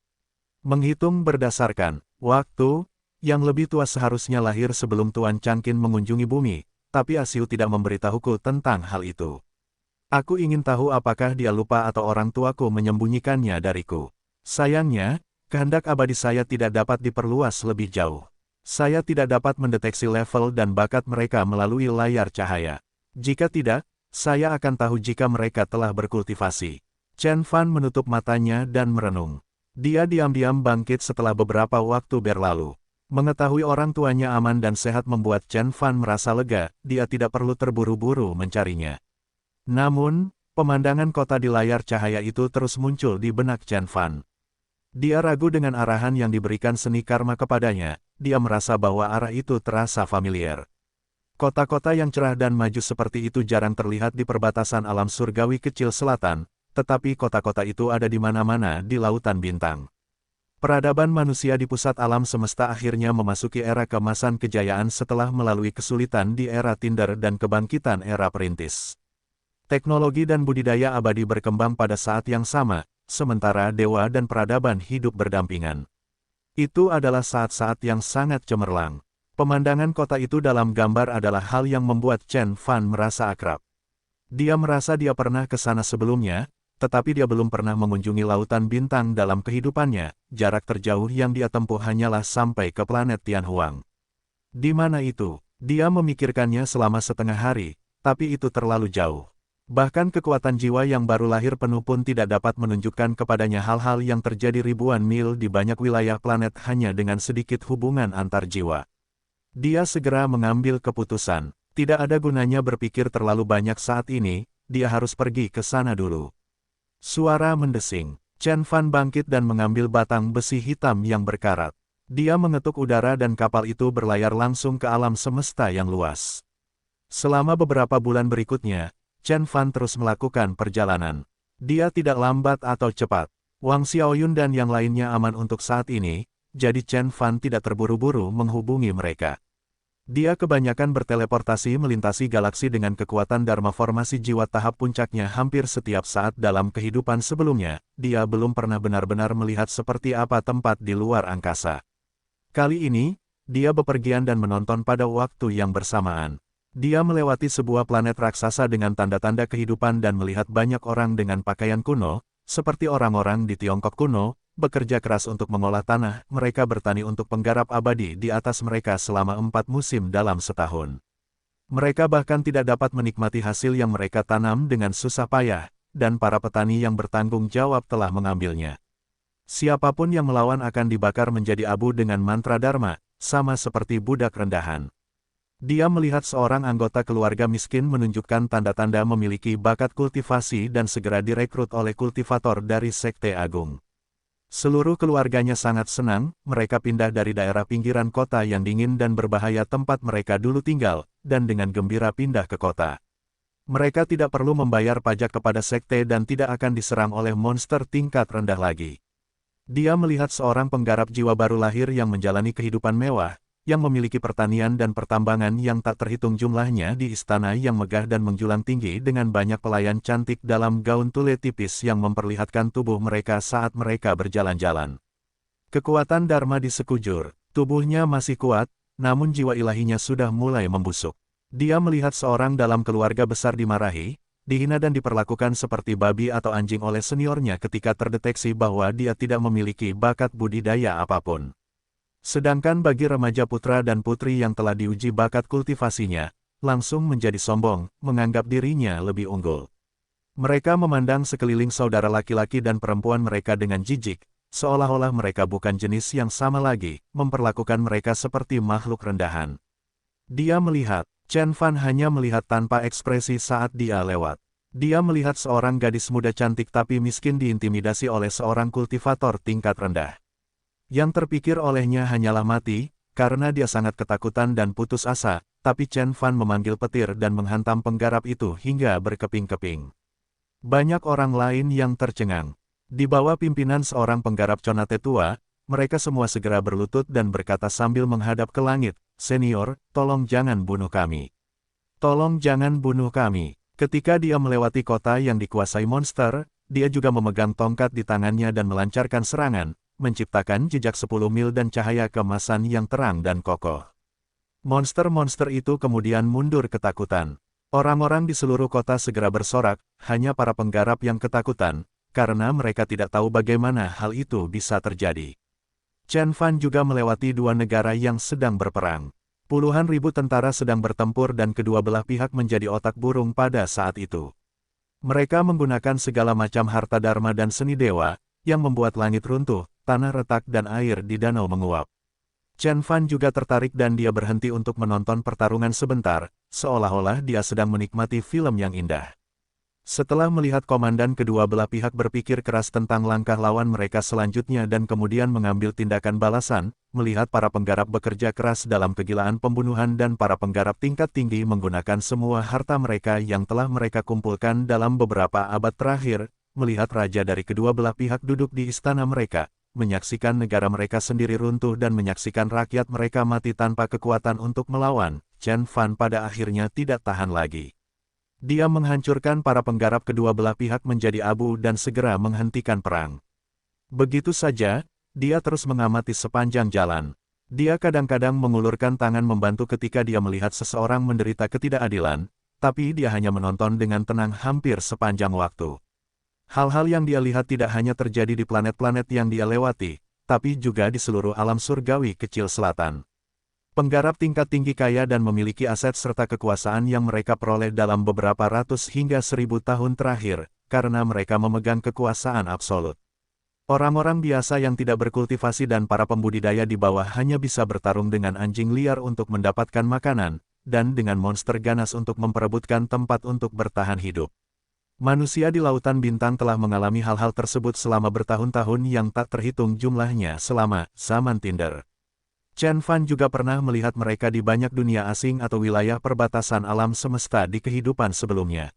Menghitung berdasarkan waktu, yang lebih tua seharusnya lahir sebelum Tuan Changqin mengunjungi bumi, tapi Asiu tidak memberitahuku tentang hal itu. Aku ingin tahu apakah dia lupa atau orang tuaku menyembunyikannya dariku. Sayangnya, kehendak abadi saya tidak dapat diperluas lebih jauh. Saya tidak dapat mendeteksi level dan bakat mereka melalui layar cahaya. Jika tidak, saya akan tahu jika mereka telah berkultivasi. Chen Fan menutup matanya dan merenung. Dia diam-diam bangkit setelah beberapa waktu berlalu. Mengetahui orang tuanya aman dan sehat membuat Chen Fan merasa lega, dia tidak perlu terburu-buru mencarinya. Namun, pemandangan kota di layar cahaya itu terus muncul di benak Chen Fan. Dia ragu dengan arahan yang diberikan seni karma kepadanya, dia merasa bahwa arah itu terasa familiar. Kota-kota yang cerah dan maju seperti itu jarang terlihat di perbatasan alam surgawi kecil selatan, tetapi kota-kota itu ada di mana-mana di lautan bintang. Peradaban manusia di pusat alam semesta akhirnya memasuki era keemasan kejayaan setelah melalui kesulitan di era Tinder dan kebangkitan era perintis. Teknologi dan budidaya abadi berkembang pada saat yang sama, sementara dewa dan peradaban hidup berdampingan. Itu adalah saat-saat yang sangat cemerlang. Pemandangan kota itu dalam gambar adalah hal yang membuat Chen Fan merasa akrab. Dia merasa dia pernah ke sana sebelumnya, tetapi dia belum pernah mengunjungi lautan bintang dalam kehidupannya. Jarak terjauh yang dia tempuh hanyalah sampai ke planet Tianhuang. Di mana itu? Dia memikirkannya selama setengah hari, tapi itu terlalu jauh. Bahkan kekuatan jiwa yang baru lahir penuh pun tidak dapat menunjukkan kepadanya hal-hal yang terjadi ribuan mil di banyak wilayah planet hanya dengan sedikit hubungan antar jiwa. Dia segera mengambil keputusan. Tidak ada gunanya berpikir terlalu banyak saat ini, dia harus pergi ke sana dulu. Suara mendesing. Chen Fan bangkit dan mengambil batang besi hitam yang berkarat. Dia mengetuk udara dan kapal itu berlayar langsung ke alam semesta yang luas. Selama beberapa bulan berikutnya, Chen Fan terus melakukan perjalanan. Dia tidak lambat atau cepat. Wang Xiaoyun dan yang lainnya aman untuk saat ini, jadi Chen Fan tidak terburu-buru menghubungi mereka. Dia kebanyakan berteleportasi melintasi galaksi dengan kekuatan Dharma formasi jiwa tahap puncaknya hampir setiap saat dalam kehidupan sebelumnya. Dia belum pernah benar-benar melihat seperti apa tempat di luar angkasa. Kali ini, dia bepergian dan menonton pada waktu yang bersamaan. Dia melewati sebuah planet raksasa dengan tanda-tanda kehidupan dan melihat banyak orang dengan pakaian kuno, seperti orang-orang di Tiongkok kuno, bekerja keras untuk mengolah tanah, mereka bertani untuk penggarap abadi di atas mereka selama 4 musim dalam setahun. Mereka bahkan tidak dapat menikmati hasil yang mereka tanam dengan susah payah, dan para petani yang bertanggung jawab telah mengambilnya. Siapapun yang melawan akan dibakar menjadi abu dengan mantra Dharma, sama seperti budak rendahan. Dia melihat seorang anggota keluarga miskin menunjukkan tanda-tanda memiliki bakat kultivasi dan segera direkrut oleh kultivator dari Sekte Agung. Seluruh keluarganya sangat senang, mereka pindah dari daerah pinggiran kota yang dingin dan berbahaya tempat mereka dulu tinggal, dan dengan gembira pindah ke kota. Mereka tidak perlu membayar pajak kepada sekte dan tidak akan diserang oleh monster tingkat rendah lagi. Dia melihat seorang penggarap jiwa baru lahir yang menjalani kehidupan mewah, yang memiliki pertanian dan pertambangan yang tak terhitung jumlahnya di istana yang megah dan menjulang tinggi dengan banyak pelayan cantik dalam gaun tule tipis yang memperlihatkan tubuh mereka saat mereka berjalan-jalan. Kekuatan Dharma di sekujur, tubuhnya masih kuat, namun jiwa ilahinya sudah mulai membusuk. Dia melihat seorang dalam keluarga besar dimarahi, dihina dan diperlakukan seperti babi atau anjing oleh seniornya ketika terdeteksi bahwa dia tidak memiliki bakat budidaya apapun. Sedangkan bagi remaja putra dan putri yang telah diuji bakat kultivasinya, langsung menjadi sombong, menganggap dirinya lebih unggul. Mereka memandang sekeliling saudara laki-laki dan perempuan mereka dengan jijik, seolah-olah mereka bukan jenis yang sama lagi, memperlakukan mereka seperti makhluk rendahan. Dia melihat, Chen Fan hanya melihat tanpa ekspresi saat dia lewat. Dia melihat seorang gadis muda cantik tapi miskin diintimidasi oleh seorang kultivator tingkat rendah. Yang terpikir olehnya hanyalah mati, karena dia sangat ketakutan dan putus asa, tapi Chen Fan memanggil petir dan menghantam penggarap itu hingga berkeping-keping. Banyak orang lain yang tercengang. Di bawah pimpinan seorang penggarap Conate tua, mereka semua segera berlutut dan berkata sambil menghadap ke langit, "Senior, tolong jangan bunuh kami. Tolong jangan bunuh kami." Ketika dia melewati kota yang dikuasai monster, dia juga memegang tongkat di tangannya dan melancarkan serangan, menciptakan jejak 10 mil dan cahaya keemasan yang terang dan kokoh. Monster-monster itu kemudian mundur ketakutan. Orang-orang di seluruh kota segera bersorak, hanya para penggarap yang ketakutan, karena mereka tidak tahu bagaimana hal itu bisa terjadi. Chen Fan juga melewati dua negara yang sedang berperang. Puluhan ribu tentara sedang bertempur dan kedua belah pihak menjadi otak burung pada saat itu. Mereka menggunakan segala macam harta dharma dan seni dewa, yang membuat langit runtuh, tanah retak dan air di danau menguap. Chen Fan juga tertarik dan dia berhenti untuk menonton pertarungan sebentar, seolah-olah dia sedang menikmati film yang indah. Setelah melihat komandan kedua belah pihak berpikir keras tentang langkah lawan mereka selanjutnya dan kemudian mengambil tindakan balasan, melihat para penggarap bekerja keras dalam kegilaan pembunuhan dan para penggarap tingkat tinggi menggunakan semua harta mereka yang telah mereka kumpulkan dalam beberapa abad terakhir, melihat raja dari kedua belah pihak duduk di istana mereka, menyaksikan negara mereka sendiri runtuh dan menyaksikan rakyat mereka mati tanpa kekuatan untuk melawan, Chen Fan pada akhirnya tidak tahan lagi. Dia menghancurkan para penggarap kedua belah pihak menjadi abu dan segera menghentikan perang. Begitu saja, dia terus mengamati sepanjang jalan. Dia kadang-kadang mengulurkan tangan membantu ketika dia melihat seseorang menderita ketidakadilan, tapi dia hanya menonton dengan tenang hampir sepanjang waktu. Hal-hal yang dia lihat tidak hanya terjadi di planet-planet yang dia lewati, tapi juga di seluruh alam surgawi kecil selatan. Penggarap tingkat tinggi kaya dan memiliki aset serta kekuasaan yang mereka peroleh dalam beberapa ratus hingga 1000 tahun terakhir, karena mereka memegang kekuasaan absolut. Orang-orang biasa yang tidak berkultivasi dan para pembudidaya di bawah hanya bisa bertarung dengan anjing liar untuk mendapatkan makanan, dan dengan monster ganas untuk memperebutkan tempat untuk bertahan hidup. Manusia di lautan bintang telah mengalami hal-hal tersebut selama bertahun-tahun yang tak terhitung jumlahnya selama zaman Tinder. Chen Fan juga pernah melihat mereka di banyak dunia asing atau wilayah perbatasan alam semesta di kehidupan sebelumnya.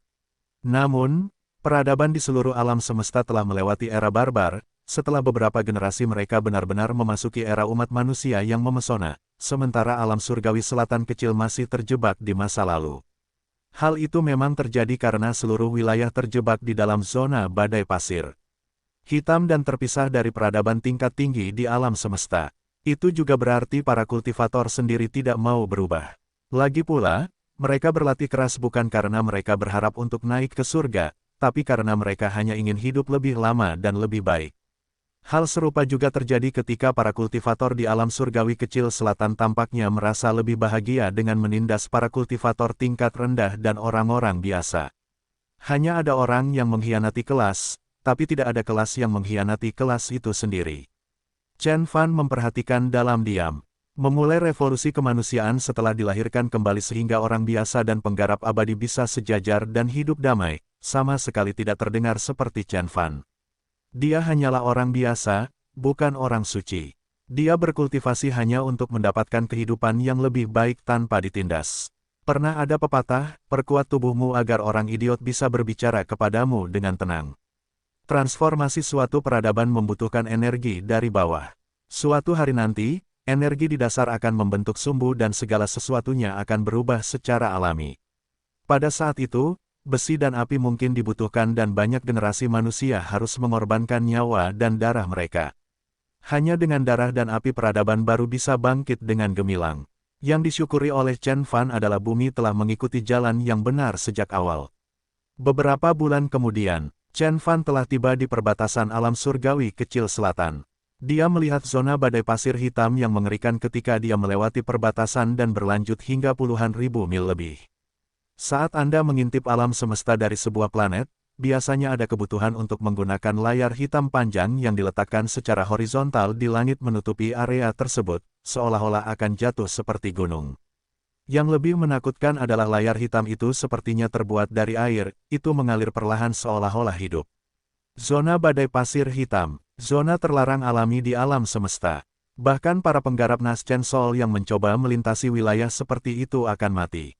Namun, peradaban di seluruh alam semesta telah melewati era barbar, setelah beberapa generasi mereka benar-benar memasuki era umat manusia yang memesona, sementara alam surgawi selatan kecil masih terjebak di masa lalu. Hal itu memang terjadi karena seluruh wilayah terjebak di dalam zona badai pasir hitam dan terpisah dari peradaban tingkat tinggi di alam semesta. Itu juga berarti para kultivator sendiri tidak mau berubah. Lagi pula, mereka berlatih keras bukan karena mereka berharap untuk naik ke surga, tapi karena mereka hanya ingin hidup lebih lama dan lebih baik. Hal serupa juga terjadi ketika para kultivator di alam surgawi kecil selatan tampaknya merasa lebih bahagia dengan menindas para kultivator tingkat rendah dan orang-orang biasa. Hanya ada orang yang mengkhianati kelas, tapi tidak ada kelas yang mengkhianati kelas itu sendiri. Chen Fan memperhatikan dalam diam. Memulai revolusi kemanusiaan setelah dilahirkan kembali sehingga orang biasa dan penggarap abadi bisa sejajar dan hidup damai, sama sekali tidak terdengar seperti Chen Fan. Dia hanyalah orang biasa, bukan orang suci. Dia berkultivasi hanya untuk mendapatkan kehidupan yang lebih baik tanpa ditindas. Pernah ada pepatah, perkuat tubuhmu agar orang idiot bisa berbicara kepadamu dengan tenang. Transformasi suatu peradaban membutuhkan energi dari bawah. Suatu hari nanti, energi di dasar akan membentuk sumbu dan segala sesuatunya akan berubah secara alami. Pada saat itu, besi dan api mungkin dibutuhkan dan banyak generasi manusia harus mengorbankan nyawa dan darah mereka. Hanya dengan darah dan api peradaban baru bisa bangkit dengan gemilang. Yang disyukuri oleh Chen Fan adalah bumi telah mengikuti jalan yang benar sejak awal. Beberapa bulan kemudian, Chen Fan telah tiba di perbatasan alam surgawi kecil selatan. Dia melihat zona badai pasir hitam yang mengerikan ketika dia melewati perbatasan dan berlanjut hingga puluhan ribu mil lebih. Saat Anda mengintip alam semesta dari sebuah planet, biasanya ada kebutuhan untuk menggunakan layar hitam panjang yang diletakkan secara horizontal di langit menutupi area tersebut, seolah-olah akan jatuh seperti gunung. Yang lebih menakutkan adalah layar hitam itu sepertinya terbuat dari air, itu mengalir perlahan seolah-olah hidup. Zona badai pasir hitam, zona terlarang alami di alam semesta. Bahkan para penggarap Naschen Sol yang mencoba melintasi wilayah seperti itu akan mati.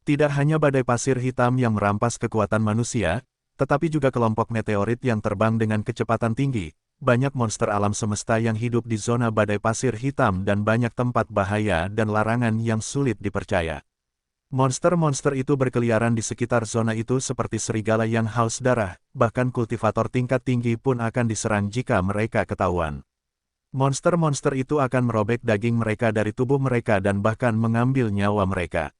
Tidak hanya badai pasir hitam yang merampas kekuatan manusia, tetapi juga kelompok meteorit yang terbang dengan kecepatan tinggi, banyak monster alam semesta yang hidup di zona badai pasir hitam dan banyak tempat bahaya dan larangan yang sulit dipercaya. Monster-monster itu berkeliaran di sekitar zona itu seperti serigala yang haus darah, bahkan kultivator tingkat tinggi pun akan diserang jika mereka ketahuan. Monster-monster itu akan merobek daging mereka dari tubuh mereka dan bahkan mengambil nyawa mereka.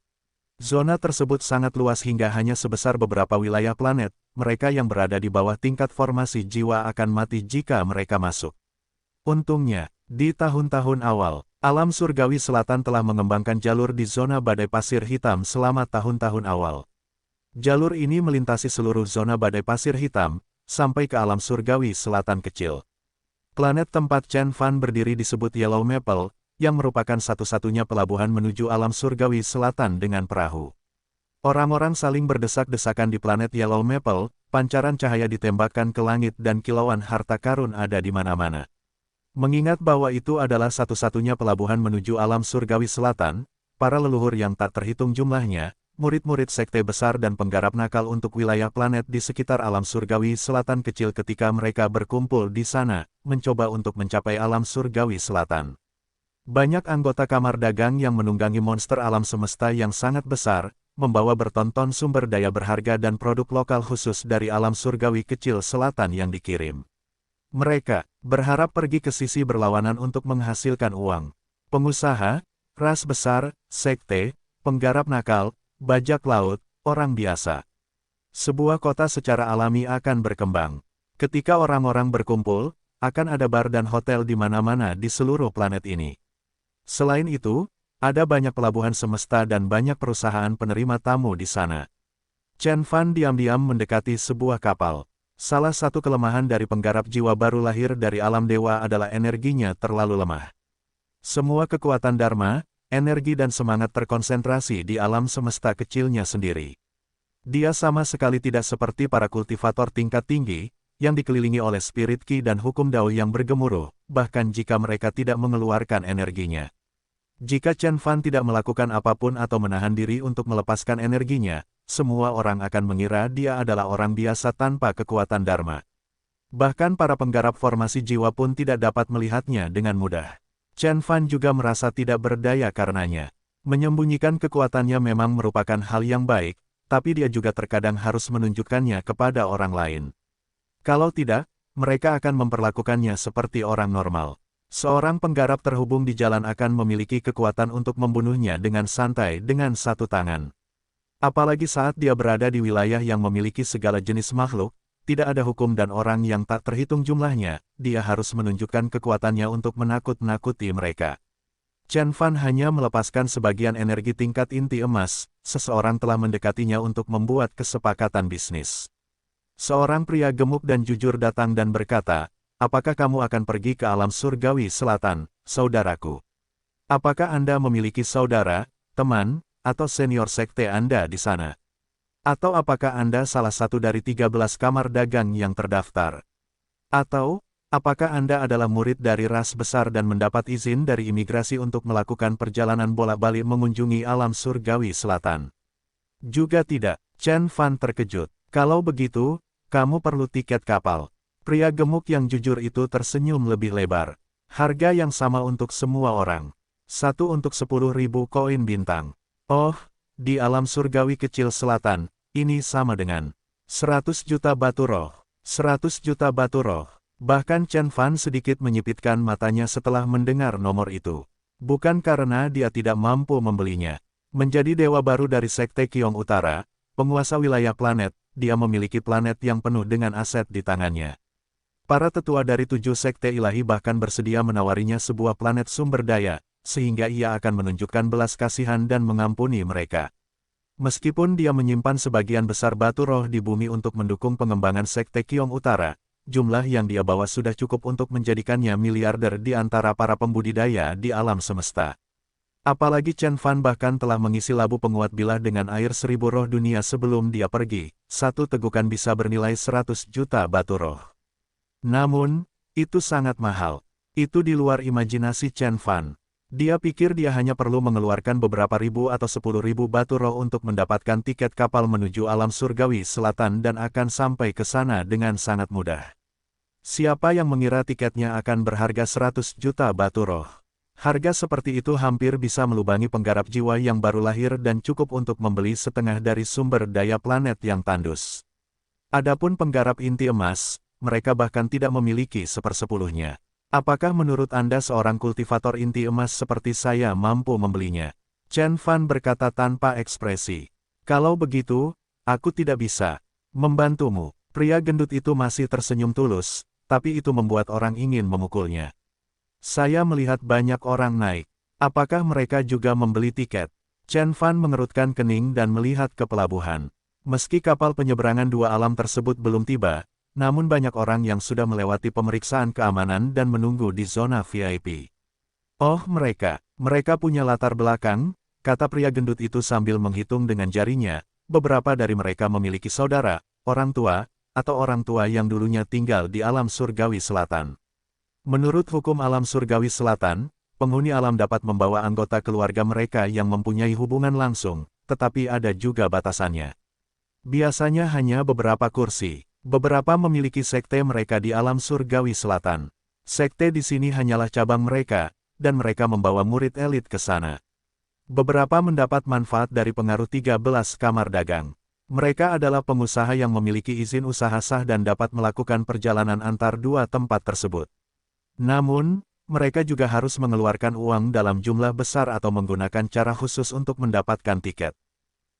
Zona tersebut sangat luas hingga hanya sebesar beberapa wilayah planet, mereka yang berada di bawah tingkat formasi jiwa akan mati jika mereka masuk. Untungnya, di tahun-tahun awal, alam surgawi selatan telah mengembangkan jalur di zona badai pasir hitam selama tahun-tahun awal. Jalur ini melintasi seluruh zona badai pasir hitam, sampai ke alam surgawi selatan kecil. Planet tempat Chen Fan berdiri disebut Yellow Maple, yang merupakan satu-satunya pelabuhan menuju alam surgawi selatan dengan perahu. Orang-orang saling berdesak-desakan di planet Yellow Maple, pancaran cahaya ditembakkan ke langit dan kilauan harta karun ada di mana-mana. Mengingat bahwa itu adalah satu-satunya pelabuhan menuju alam surgawi selatan, para leluhur yang tak terhitung jumlahnya, murid-murid sekte besar dan penggarap nakal untuk wilayah planet di sekitar alam surgawi selatan kecil ketika mereka berkumpul di sana, mencoba untuk mencapai alam surgawi selatan. Banyak anggota kamar dagang yang menunggangi monster alam semesta yang sangat besar, membawa bertonton sumber daya berharga dan produk lokal khusus dari alam surgawi kecil selatan yang dikirim. Mereka berharap pergi ke sisi berlawanan untuk menghasilkan uang. Pengusaha, ras besar, sekte, penggarap nakal, bajak laut, orang biasa. Sebuah kota secara alami akan berkembang. Ketika orang-orang berkumpul, akan ada bar dan hotel di mana-mana di seluruh planet ini. Selain itu, ada banyak pelabuhan semesta dan banyak perusahaan penerima tamu di sana. Chen Fan diam-diam mendekati sebuah kapal. Salah satu kelemahan dari penggarap jiwa baru lahir dari alam dewa adalah energinya terlalu lemah. Semua kekuatan Dharma, energi dan semangat terkonsentrasi di alam semesta kecilnya sendiri. Dia sama sekali tidak seperti para kultivator tingkat tinggi, yang dikelilingi oleh spirit ki dan hukum Dao yang bergemuruh, bahkan jika mereka tidak mengeluarkan energinya. Jika Chen Fan tidak melakukan apapun atau menahan diri untuk melepaskan energinya, semua orang akan mengira dia adalah orang biasa tanpa kekuatan Dharma. Bahkan para penggarap formasi jiwa pun tidak dapat melihatnya dengan mudah. Chen Fan juga merasa tidak berdaya karenanya. Menyembunyikan kekuatannya memang merupakan hal yang baik, tapi dia juga terkadang harus menunjukkannya kepada orang lain. Kalau tidak, mereka akan memperlakukannya seperti orang normal. Seorang penggarap terhubung di jalan akan memiliki kekuatan untuk membunuhnya dengan santai dengan satu tangan. Apalagi saat dia berada di wilayah yang memiliki segala jenis makhluk, tidak ada hukum dan orang yang tak terhitung jumlahnya, dia harus menunjukkan kekuatannya untuk menakut-nakuti mereka. Chen Fan hanya melepaskan sebagian energi tingkat inti emas, seseorang telah mendekatinya untuk membuat kesepakatan bisnis. Seorang pria gemuk dan jujur datang dan berkata, "Apakah kamu akan pergi ke alam surgawi selatan, saudaraku? Apakah Anda memiliki saudara, teman, atau senior sekte Anda di sana? Atau apakah Anda salah satu dari 13 kamar dagang yang terdaftar? Atau, apakah Anda adalah murid dari ras besar dan mendapat izin dari imigrasi untuk melakukan perjalanan bolak-balik mengunjungi alam surgawi selatan?" Juga tidak. Chen Fan terkejut. "Kalau begitu, kamu perlu tiket kapal." Pria gemuk yang jujur itu tersenyum lebih lebar. "Harga yang sama untuk semua orang. Satu untuk 10.000 koin bintang. Oh, di alam surgawi kecil selatan, ini sama dengan 100 juta batu roh. 100 juta batu roh." Bahkan Chen Fan sedikit menyipitkan matanya setelah mendengar nomor itu. Bukan karena dia tidak mampu membelinya. Menjadi dewa baru dari Sekte Qiong Utara, penguasa wilayah planet, dia memiliki planet yang penuh dengan aset di tangannya. Para tetua dari 7 sekte ilahi bahkan bersedia menawarinya sebuah planet sumber daya, sehingga ia akan menunjukkan belas kasihan dan mengampuni mereka. Meskipun dia menyimpan sebagian besar batu roh di bumi untuk mendukung pengembangan Sekte Qiong Utara, jumlah yang dia bawa sudah cukup untuk menjadikannya miliarder di antara para pembudidaya di alam semesta. Apalagi Chen Fan bahkan telah mengisi labu penguat bilah dengan air 1000 roh dunia sebelum dia pergi, satu tegukan bisa bernilai 100 juta batu roh. Namun, itu sangat mahal. Itu di luar imajinasi Chen Fan. Dia pikir dia hanya perlu mengeluarkan beberapa ribu atau 10.000 batu roh untuk mendapatkan tiket kapal menuju alam surgawi selatan dan akan sampai ke sana dengan sangat mudah. Siapa yang mengira tiketnya akan berharga 100 juta batu roh? Harga seperti itu hampir bisa melubangi penggarap jiwa yang baru lahir dan cukup untuk membeli setengah dari sumber daya planet yang tandus. Adapun penggarap inti emas, mereka bahkan tidak memiliki 1/10-nya. Apakah menurut Anda seorang kultivator inti emas seperti saya mampu membelinya? Chen Fan berkata tanpa ekspresi. Kalau begitu, aku tidak bisa membantumu. Pria gendut itu masih tersenyum tulus, tapi itu membuat orang ingin memukulnya. Saya melihat banyak orang naik. Apakah mereka juga membeli tiket? Chen Fan mengerutkan kening dan melihat ke pelabuhan. Meski kapal penyeberangan dua alam tersebut belum tiba, namun banyak orang yang sudah melewati pemeriksaan keamanan dan menunggu di zona VIP. Oh mereka punya latar belakang, kata pria gendut itu sambil menghitung dengan jarinya. Beberapa dari mereka memiliki saudara, orang tua, atau orang tua yang dulunya tinggal di alam surgawi selatan. Menurut hukum alam surgawi selatan, penghuni alam dapat membawa anggota keluarga mereka yang mempunyai hubungan langsung, tetapi ada juga batasannya. Biasanya hanya beberapa kursi. Beberapa memiliki sekte mereka di alam surgawi selatan. Sekte di sini hanyalah cabang mereka, dan mereka membawa murid elit ke sana. Beberapa mendapat manfaat dari pengaruh 13 kamar dagang. Mereka adalah pengusaha yang memiliki izin usaha sah dan dapat melakukan perjalanan antar dua tempat tersebut. Namun, mereka juga harus mengeluarkan uang dalam jumlah besar atau menggunakan cara khusus untuk mendapatkan tiket.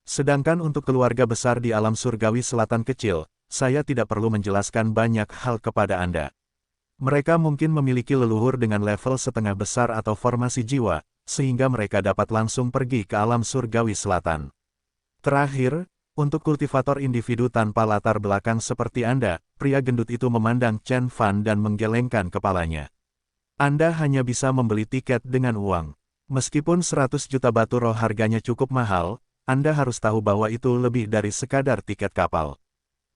Sedangkan untuk keluarga besar di alam surgawi selatan kecil, saya tidak perlu menjelaskan banyak hal kepada Anda. Mereka mungkin memiliki leluhur dengan level setengah besar atau formasi jiwa, sehingga mereka dapat langsung pergi ke alam surgawi selatan. Terakhir, untuk kultivator individu tanpa latar belakang seperti Anda, pria gendut itu memandang Chen Fan dan menggelengkan kepalanya. Anda hanya bisa membeli tiket dengan uang. Meskipun 100 juta batu roh harganya cukup mahal, Anda harus tahu bahwa itu lebih dari sekadar tiket kapal.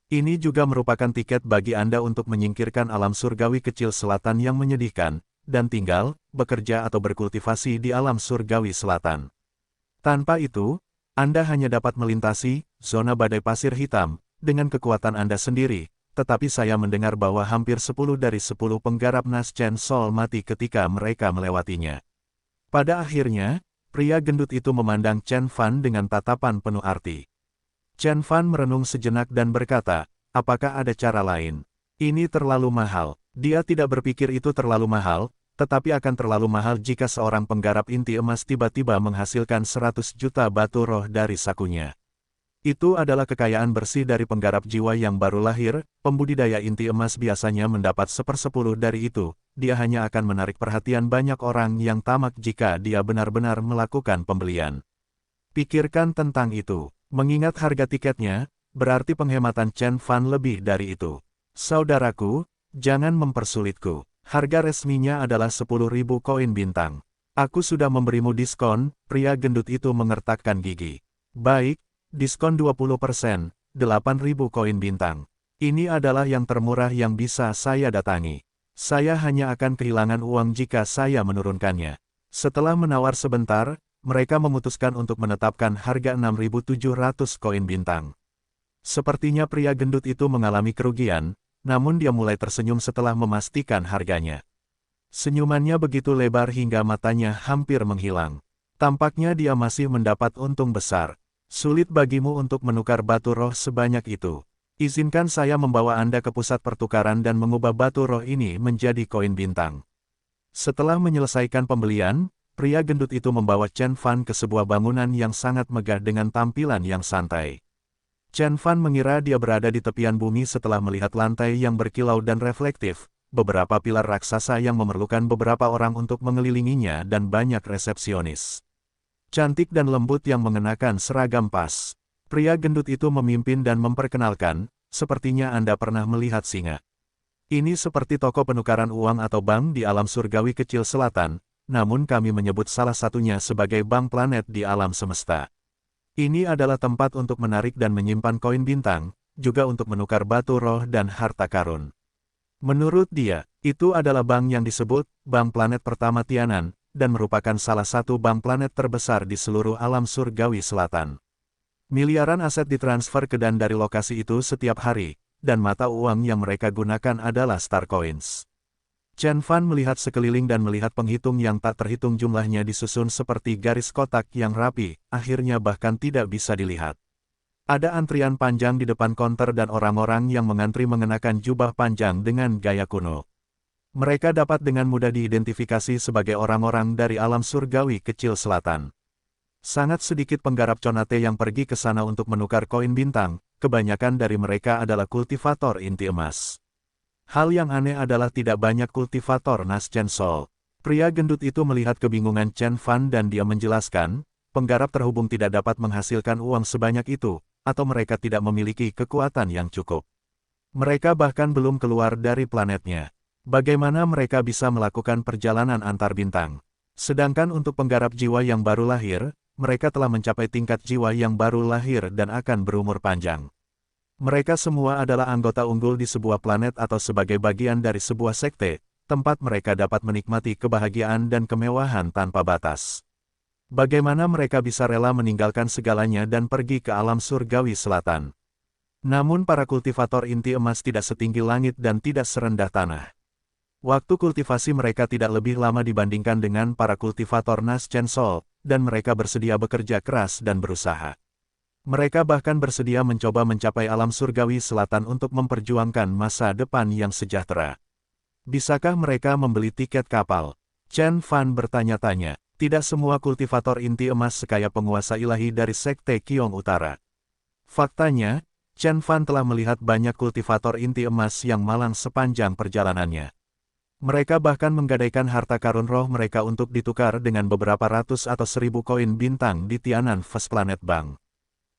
Ini juga merupakan tiket bagi Anda untuk menyingkirkan alam surgawi kecil selatan yang menyedihkan, dan tinggal, bekerja atau berkultivasi di alam surgawi selatan. Tanpa itu, Anda hanya dapat melintasi zona badai pasir hitam dengan kekuatan Anda sendiri, tetapi saya mendengar bahwa hampir 10 dari 10 penggarap Nas Chen Sol mati ketika mereka melewatinya. Pada akhirnya, pria gendut itu memandang Chen Fan dengan tatapan penuh arti. Chen Fan merenung sejenak dan berkata, apakah ada cara lain? Ini terlalu mahal. Dia tidak berpikir itu terlalu mahal, tetapi akan terlalu mahal jika seorang penggarap inti emas tiba-tiba menghasilkan 100 juta batu roh dari sakunya. Itu adalah kekayaan bersih dari penggarap jiwa yang baru lahir. Pembudidaya inti emas biasanya mendapat 1/10 dari itu. Dia hanya akan menarik perhatian banyak orang yang tamak jika dia benar-benar melakukan pembelian. Pikirkan tentang itu. Mengingat harga tiketnya, berarti penghematan Chen Fan lebih dari itu. Saudaraku, jangan mempersulitku. Harga resminya adalah 10.000 koin bintang. Aku sudah memberimu diskon, pria gendut itu mengertakkan gigi. Baik, diskon 20%, 8.000 koin bintang. Ini adalah yang termurah yang bisa saya datangi. Saya hanya akan kehilangan uang jika saya menurunkannya. Setelah menawar sebentar, mereka memutuskan untuk menetapkan harga 6.700 koin bintang. Sepertinya pria gendut itu mengalami kerugian, namun dia mulai tersenyum setelah memastikan harganya. Senyumannya begitu lebar hingga matanya hampir menghilang. Tampaknya dia masih mendapat untung besar. Sulit bagimu untuk menukar batu roh sebanyak itu. Izinkan saya membawa Anda ke pusat pertukaran dan mengubah batu roh ini menjadi koin bintang. Setelah menyelesaikan pembelian, pria gendut itu membawa Chen Fan ke sebuah bangunan yang sangat megah dengan tampilan yang santai. Chen Fan mengira dia berada di tepian bumi setelah melihat lantai yang berkilau dan reflektif, beberapa pilar raksasa yang memerlukan beberapa orang untuk mengelilinginya dan banyak resepsionis cantik dan lembut yang mengenakan seragam pas. Pria gendut itu memimpin dan memperkenalkan, sepertinya Anda pernah melihat singa. Ini seperti toko penukaran uang atau bank di alam surgawi kecil selatan, namun kami menyebut salah satunya sebagai bank planet di alam semesta. Ini adalah tempat untuk menarik dan menyimpan koin bintang, juga untuk menukar batu roh dan harta karun. Menurut dia, itu adalah bank yang disebut Bank Planet Pertama Tianan, dan merupakan salah satu bank planet terbesar di seluruh alam surgawi selatan. Miliaran aset ditransfer ke dan dari lokasi itu setiap hari, dan mata uang yang mereka gunakan adalah Star Coins. Chen Fan melihat sekeliling dan melihat penghitung yang tak terhitung jumlahnya disusun seperti garis kotak yang rapi, akhirnya bahkan tidak bisa dilihat. Ada antrian panjang di depan konter dan orang-orang yang mengantri mengenakan jubah panjang dengan gaya kuno. Mereka dapat dengan mudah diidentifikasi sebagai orang-orang dari alam surgawi kecil selatan. Sangat sedikit penggarap Conate yang pergi ke sana untuk menukar koin bintang, kebanyakan dari mereka adalah kultivator inti emas. Hal yang aneh adalah tidak banyak kultivator Nas Chen Sol. Pria gendut itu melihat kebingungan Chen Fan dan dia menjelaskan, penggarap terhubung tidak dapat menghasilkan uang sebanyak itu, atau mereka tidak memiliki kekuatan yang cukup. Mereka bahkan belum keluar dari planetnya. Bagaimana mereka bisa melakukan perjalanan antar bintang? Sedangkan untuk penggarap jiwa yang baru lahir, mereka telah mencapai tingkat jiwa yang baru lahir dan akan berumur panjang. Mereka semua adalah anggota unggul di sebuah planet atau sebagai bagian dari sebuah sekte, tempat mereka dapat menikmati kebahagiaan dan kemewahan tanpa batas. Bagaimana mereka bisa rela meninggalkan segalanya dan pergi ke alam surgawi selatan? Namun para kultivator inti emas tidak setinggi langit dan tidak serendah tanah. Waktu kultivasi mereka tidak lebih lama dibandingkan dengan para kultivator Nas Chen Sol, dan mereka bersedia bekerja keras dan berusaha. Mereka bahkan bersedia mencoba mencapai alam surgawi selatan untuk memperjuangkan masa depan yang sejahtera. Bisakah mereka membeli tiket kapal? Chen Fan bertanya-tanya. Tidak semua kultivator inti emas sekaya penguasa ilahi dari Sekte Qiong Utara. Faktanya, Chen Fan telah melihat banyak kultivator inti emas yang malang sepanjang perjalanannya. Mereka bahkan menggadaikan harta karun roh mereka untuk ditukar dengan beberapa ratus atau 1000 koin bintang di Tianan First Planet Bank.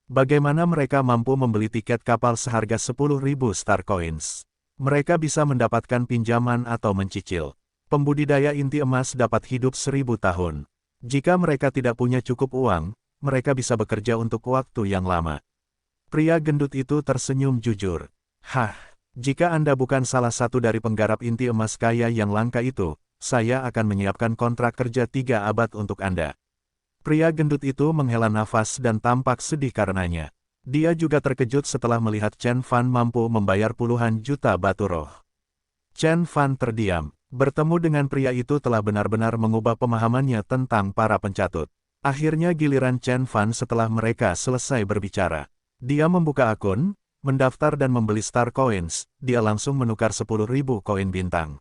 Bagaimana mereka mampu membeli tiket kapal seharga 10.000 Star Coins? Mereka bisa mendapatkan pinjaman atau mencicil. Pembudidaya inti emas dapat hidup 1000 tahun. Jika mereka tidak punya cukup uang, mereka bisa bekerja untuk waktu yang lama. Pria gendut itu tersenyum jujur. Hah, jika Anda bukan salah satu dari penggarap inti emas kaya yang langka itu, saya akan menyiapkan kontrak kerja 3 abad untuk Anda. Pria gendut itu menghela nafas dan tampak sedih karenanya. Dia juga terkejut setelah melihat Chen Fan mampu membayar puluhan juta batu roh. Chen Fan terdiam. Bertemu dengan pria itu telah benar-benar mengubah pemahamannya tentang para pencatut. Akhirnya giliran Chen Fan setelah mereka selesai berbicara. Dia membuka akun, mendaftar dan membeli Star Coins, dia langsung menukar 10.000 koin bintang.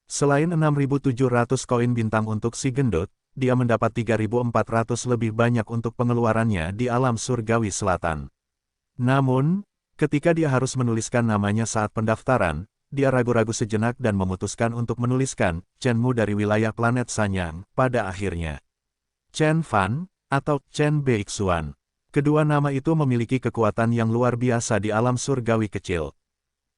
Selain 6.700 koin bintang untuk si gendut, dia mendapat 3.400 lebih banyak untuk pengeluarannya di alam surgawi selatan. Namun, ketika dia harus menuliskan namanya saat pendaftaran, dia ragu-ragu sejenak dan memutuskan untuk menuliskan Chen Mu dari wilayah planet Sanyang pada akhirnya. Chen Fan, atau Chen Beixuan. Kedua nama itu memiliki kekuatan yang luar biasa di alam surgawi kecil.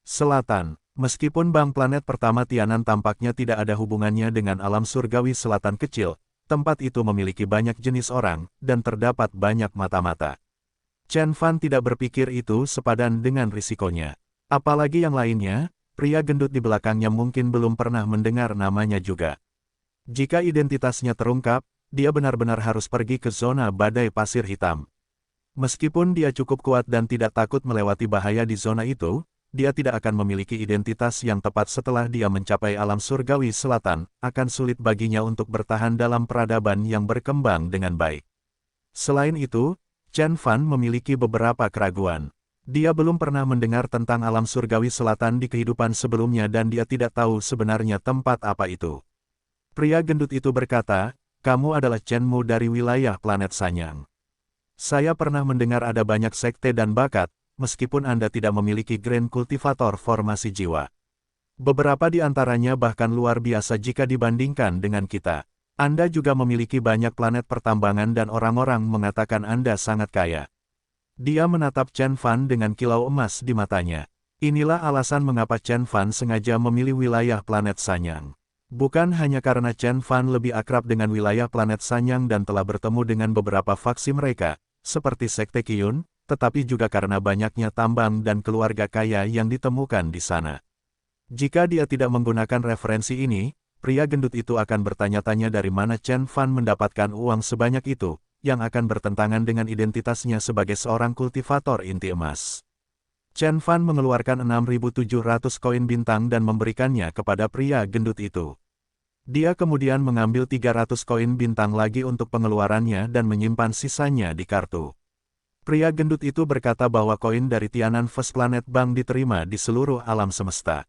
Selatan, meskipun bank planet pertama Tianan tampaknya tidak ada hubungannya dengan alam surgawi selatan kecil, tempat itu memiliki banyak jenis orang, dan terdapat banyak mata-mata. Chen Fan tidak berpikir itu sepadan dengan risikonya. Apalagi yang lainnya, pria gendut di belakangnya mungkin belum pernah mendengar namanya juga. Jika identitasnya terungkap, dia benar-benar harus pergi ke zona badai pasir hitam. Meskipun dia cukup kuat dan tidak takut melewati bahaya di zona itu, dia tidak akan memiliki identitas yang tepat setelah dia mencapai alam surgawi selatan, akan sulit baginya untuk bertahan dalam peradaban yang berkembang dengan baik. Selain itu, Chen Fan memiliki beberapa keraguan. Dia belum pernah mendengar tentang alam surgawi selatan di kehidupan sebelumnya dan dia tidak tahu sebenarnya tempat apa itu. Pria gendut itu berkata, "Kamu adalah Chen Mu dari wilayah planet Sanyang. Saya pernah mendengar ada banyak sekte dan bakat, meskipun Anda tidak memiliki Grand Cultivator formasi jiwa. Beberapa di antaranya bahkan luar biasa jika dibandingkan dengan kita. Anda juga memiliki banyak planet pertambangan dan orang-orang mengatakan Anda sangat kaya." Dia menatap Chen Fan dengan kilau emas di matanya. Inilah alasan mengapa Chen Fan sengaja memilih wilayah planet Sanyang. Bukan hanya karena Chen Fan lebih akrab dengan wilayah planet Sanyang dan telah bertemu dengan beberapa faksi mereka, seperti Sekte Qiyun, tetapi juga karena banyaknya tambang dan keluarga kaya yang ditemukan di sana. Jika dia tidak menggunakan referensi ini, pria gendut itu akan bertanya-tanya dari mana Chen Fan mendapatkan uang sebanyak itu, yang akan bertentangan dengan identitasnya sebagai seorang kultivator inti emas. Chen Fan mengeluarkan 6.700 koin bintang dan memberikannya kepada pria gendut itu. Dia kemudian mengambil 300 koin bintang lagi untuk pengeluarannya dan menyimpan sisanya di kartu. Pria gendut itu berkata bahwa koin dari Tianan First Planet Bank diterima di seluruh alam semesta.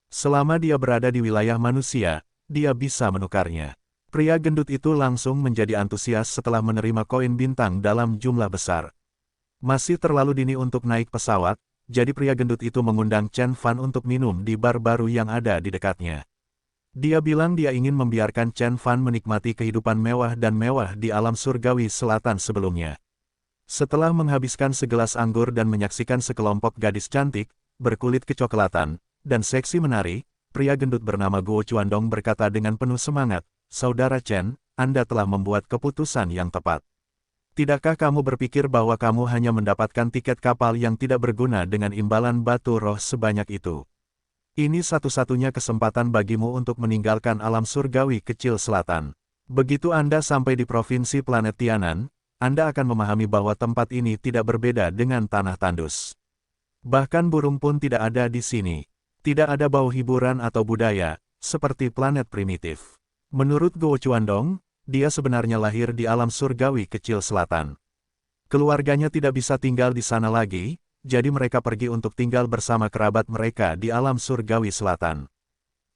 Selama dia berada di wilayah manusia, dia bisa menukarnya. Pria gendut itu langsung menjadi antusias setelah menerima koin bintang dalam jumlah besar. Masih terlalu dini untuk naik pesawat, jadi pria gendut itu mengundang Chen Fan untuk minum di bar baru yang ada di dekatnya. Dia bilang dia ingin membiarkan Chen Fan menikmati kehidupan mewah dan mewah di alam surgawi selatan sebelumnya. Setelah menghabiskan segelas anggur dan menyaksikan sekelompok gadis cantik, berkulit kecoklatan, dan seksi menari, pria gendut bernama Guo Chuandong berkata dengan penuh semangat, "Saudara Chen, Anda telah membuat keputusan yang tepat. Tidakkah kamu berpikir bahwa kamu hanya mendapatkan tiket kapal yang tidak berguna dengan imbalan batu roh sebanyak itu? Ini satu-satunya kesempatan bagimu untuk meninggalkan alam surgawi kecil selatan. Begitu Anda sampai di provinsi planet Tianan, Anda akan memahami bahwa tempat ini tidak berbeda dengan tanah tandus. Bahkan burung pun tidak ada di sini. Tidak ada bau hiburan atau budaya, seperti planet primitif." Menurut Guo Chuandong, dia sebenarnya lahir di alam surgawi kecil selatan. Keluarganya tidak bisa tinggal di sana lagi, jadi mereka pergi untuk tinggal bersama kerabat mereka di alam surgawi selatan.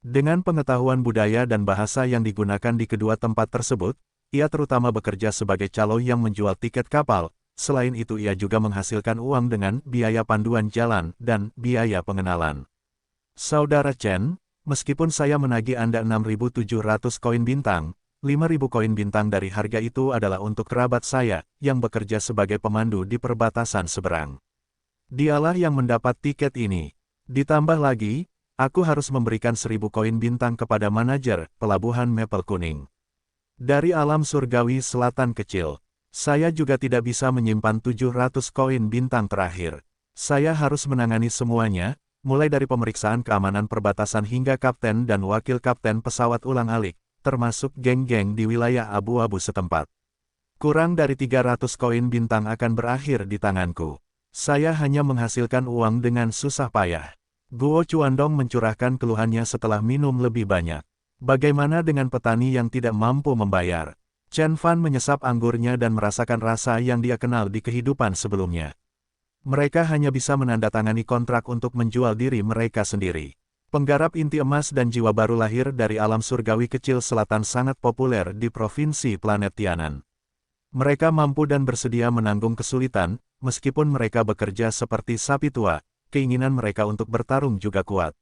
Dengan pengetahuan budaya dan bahasa yang digunakan di kedua tempat tersebut, ia terutama bekerja sebagai calo yang menjual tiket kapal. Selain itu ia juga menghasilkan uang dengan biaya panduan jalan dan biaya pengenalan. Saudara Chen, meskipun saya menagih Anda 6.700 koin bintang, 5.000 koin bintang dari harga itu adalah untuk kerabat saya, yang bekerja sebagai pemandu di perbatasan seberang. Dialah yang mendapat tiket ini. Ditambah lagi, aku harus memberikan 1.000 koin bintang kepada manajer pelabuhan Maple Kuning. Dari alam surgawi selatan kecil, saya juga tidak bisa menyimpan 700 koin bintang terakhir. Saya harus menangani semuanya, mulai dari pemeriksaan keamanan perbatasan hingga kapten dan wakil kapten pesawat ulang-alik, termasuk geng-geng di wilayah abu-abu setempat. Kurang dari 300 koin bintang akan berakhir di tanganku. Saya hanya menghasilkan uang dengan susah payah. Guo Chuandong mencurahkan keluhannya setelah minum lebih banyak. Bagaimana dengan petani yang tidak mampu membayar? Chen Fan menyesap anggurnya dan merasakan rasa yang dia kenal di kehidupan sebelumnya. Mereka hanya bisa menandatangani kontrak untuk menjual diri mereka sendiri. Penggarap inti emas dan jiwa baru lahir dari alam surgawi kecil selatan sangat populer di provinsi planet Tianan. Mereka mampu dan bersedia menanggung kesulitan, meskipun mereka bekerja seperti sapi tua, keinginan mereka untuk bertarung juga kuat.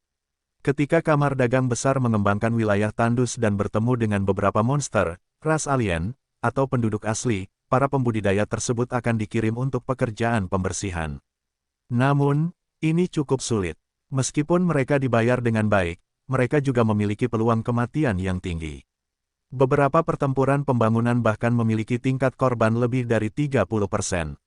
Ketika kamar dagang besar mengembangkan wilayah tandus dan bertemu dengan beberapa monster, ras alien, atau penduduk asli, para pembudidaya tersebut akan dikirim untuk pekerjaan pembersihan. Namun, ini cukup sulit. Meskipun mereka dibayar dengan baik, mereka juga memiliki peluang kematian yang tinggi. Beberapa pertempuran pembangunan bahkan memiliki tingkat korban lebih dari 30%.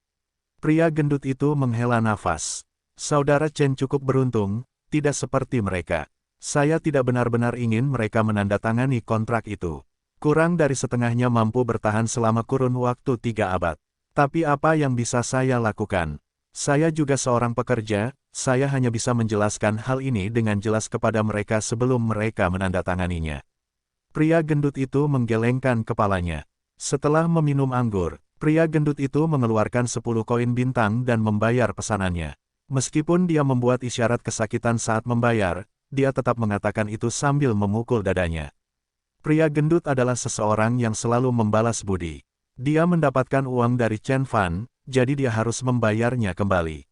Pria gendut itu menghela nafas. Saudara Chen cukup beruntung, tidak seperti mereka. Saya tidak benar-benar ingin mereka menandatangani kontrak itu. Kurang dari setengahnya mampu bertahan selama kurun waktu 3 abad. Tapi apa yang bisa saya lakukan? Saya juga seorang pekerja, saya hanya bisa menjelaskan hal ini dengan jelas kepada mereka sebelum mereka menandatanganinya. Pria gendut itu menggelengkan kepalanya. Setelah meminum anggur, pria gendut itu mengeluarkan 10 koin bintang dan membayar pesanannya. Meskipun dia membuat isyarat kesakitan saat membayar, dia tetap mengatakan itu sambil memukul dadanya. Pria gendut adalah seseorang yang selalu membalas budi. Dia mendapatkan uang dari Chen Fan, jadi dia harus membayarnya kembali.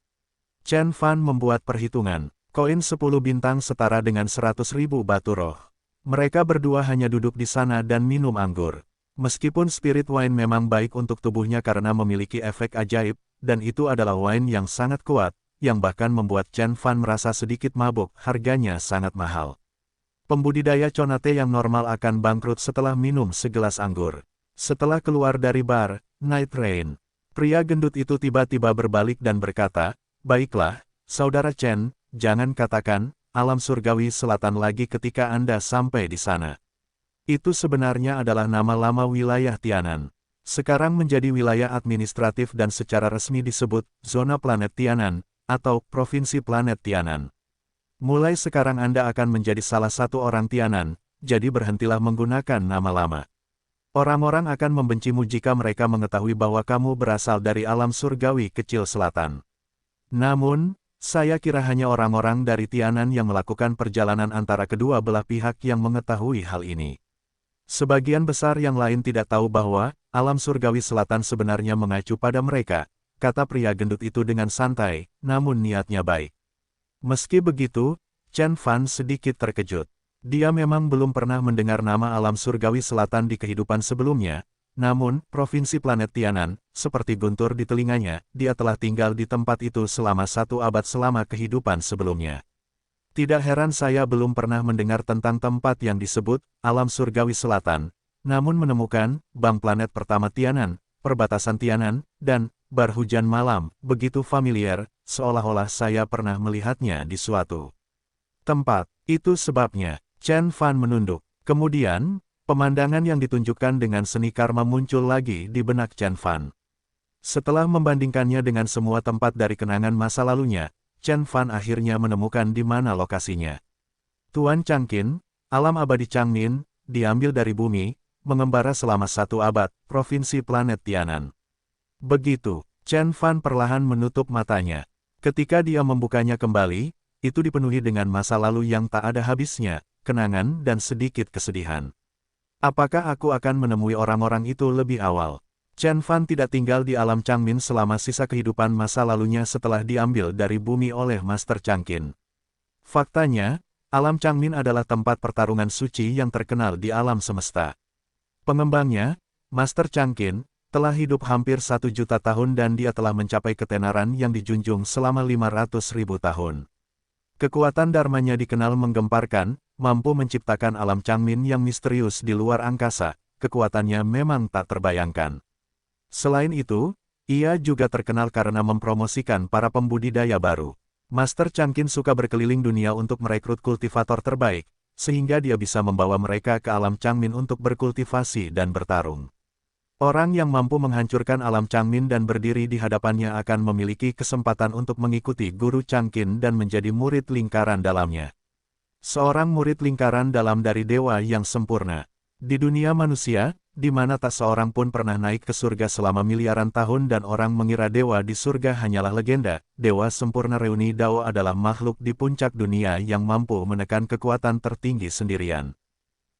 Chen Fan membuat perhitungan. Koin 10 bintang setara dengan 100.000 batu roh. Mereka berdua hanya duduk di sana dan minum anggur. Meskipun spirit wine memang baik untuk tubuhnya karena memiliki efek ajaib, dan itu adalah wine yang sangat kuat, yang bahkan membuat Chen Fan merasa sedikit mabuk, harganya sangat mahal. Pembudidaya conate yang normal akan bangkrut setelah minum segelas anggur. Setelah keluar dari bar, Night Rain, pria gendut itu tiba-tiba berbalik dan berkata, "Baiklah, Saudara Chen, jangan katakan, alam surgawi selatan lagi ketika Anda sampai di sana. Itu sebenarnya adalah nama lama wilayah Tianan. Sekarang menjadi wilayah administratif dan secara resmi disebut, Zona Planet Tianan, atau Provinsi Planet Tianan. Mulai sekarang Anda akan menjadi salah satu orang Tianan, jadi berhentilah menggunakan nama lama. Orang-orang akan membencimu jika mereka mengetahui bahwa kamu berasal dari alam surgawi kecil selatan. Namun, saya kira hanya orang-orang dari Tianan yang melakukan perjalanan antara kedua belah pihak yang mengetahui hal ini." Sebagian besar yang lain tidak tahu bahwa alam surgawi selatan sebenarnya mengacu pada mereka, kata pria gendut itu dengan santai, namun niatnya baik. Meski begitu, Chen Fan sedikit terkejut. Dia memang belum pernah mendengar nama alam surgawi selatan di kehidupan sebelumnya, namun, provinsi planet Tianan, seperti guntur di telinganya, dia telah tinggal di tempat itu selama 1 abad selama kehidupan sebelumnya. Tidak heran saya belum pernah mendengar tentang tempat yang disebut alam surgawi selatan, namun menemukan bank planet pertama Tianan, perbatasan Tianan, dan bar hujan malam begitu familiar, seolah-olah saya pernah melihatnya di suatu tempat. Itu sebabnya, Chen Fan menunduk. Kemudian, pemandangan yang ditunjukkan dengan seni karma muncul lagi di benak Chen Fan. Setelah membandingkannya dengan semua tempat dari kenangan masa lalunya, Chen Fan akhirnya menemukan di mana lokasinya. Tuan Changqin, alam abadi Changmin, diambil dari bumi, mengembara selama 1 abad, provinsi planet Tianan. Begitu, Chen Fan perlahan menutup matanya. Ketika dia membukanya kembali, itu dipenuhi dengan masa lalu yang tak ada habisnya, kenangan dan sedikit kesedihan. Apakah aku akan menemui orang-orang itu lebih awal? Chen Fan tidak tinggal di alam Changmin selama sisa kehidupan masa lalunya setelah diambil dari bumi oleh Master Changqin. Faktanya, alam Changmin adalah tempat pertarungan suci yang terkenal di alam semesta. Pengembangnya, Master Changqin, telah hidup hampir 1 juta tahun dan dia telah mencapai ketenaran yang dijunjung selama 500.000 tahun. Kekuatan dharmanya dikenal menggemparkan, mampu menciptakan alam Changmin yang misterius di luar angkasa, kekuatannya memang tak terbayangkan. Selain itu, ia juga terkenal karena mempromosikan para pembudidaya baru. Master Changqin suka berkeliling dunia untuk merekrut kultivator terbaik, sehingga dia bisa membawa mereka ke alam Changmin untuk berkultivasi dan bertarung. Orang yang mampu menghancurkan alam Changmin dan berdiri di hadapannya akan memiliki kesempatan untuk mengikuti guru Changqin dan menjadi murid lingkaran dalamnya. Seorang murid lingkaran dalam dari dewa yang sempurna. Di dunia manusia, di mana tak seorang pun pernah naik ke surga selama miliaran tahun dan orang mengira dewa di surga hanyalah legenda, dewa sempurna Reuni Dao adalah makhluk di puncak dunia yang mampu menekan kekuatan tertinggi sendirian.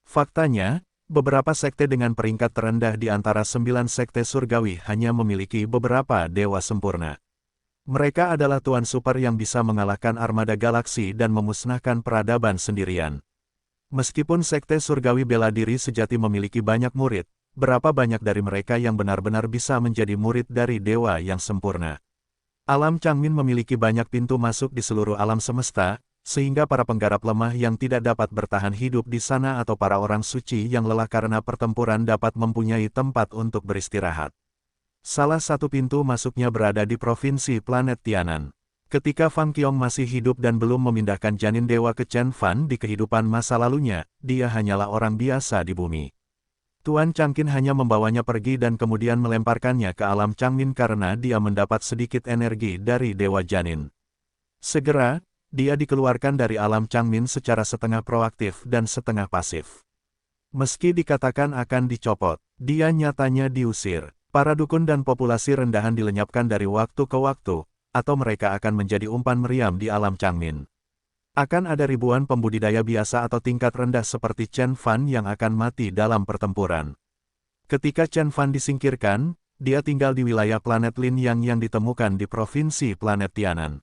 Faktanya, beberapa sekte dengan peringkat terendah di antara 9 sekte surgawi hanya memiliki beberapa dewa sempurna. Mereka adalah tuan super yang bisa mengalahkan armada galaksi dan memusnahkan peradaban sendirian. Meskipun sekte surgawi bela diri sejati memiliki banyak murid, berapa banyak dari mereka yang benar-benar bisa menjadi murid dari dewa yang sempurna? Alam Changmin memiliki banyak pintu masuk di seluruh alam semesta, sehingga para penggarap lemah yang tidak dapat bertahan hidup di sana atau para orang suci yang lelah karena pertempuran dapat mempunyai tempat untuk beristirahat. Salah satu pintu masuknya berada di provinsi planet Tianan. Ketika Fang Qiong masih hidup dan belum memindahkan janin dewa ke Chen Fan di kehidupan masa lalunya, dia hanyalah orang biasa di bumi. Tuan Changqin hanya membawanya pergi dan kemudian melemparkannya ke alam Changmin karena dia mendapat sedikit energi dari dewa janin. Segera, dia dikeluarkan dari alam Changmin secara setengah proaktif dan setengah pasif. Meski dikatakan akan dicopot, dia nyatanya diusir. Para dukun dan populasi rendahan dilenyapkan dari waktu ke waktu, atau mereka akan menjadi umpan meriam di alam Changmin. Akan ada ribuan pembudidaya biasa atau tingkat rendah seperti Chen Fan yang akan mati dalam pertempuran. Ketika Chen Fan disingkirkan, dia tinggal di wilayah planet Lin yang ditemukan di provinsi planet Tianan.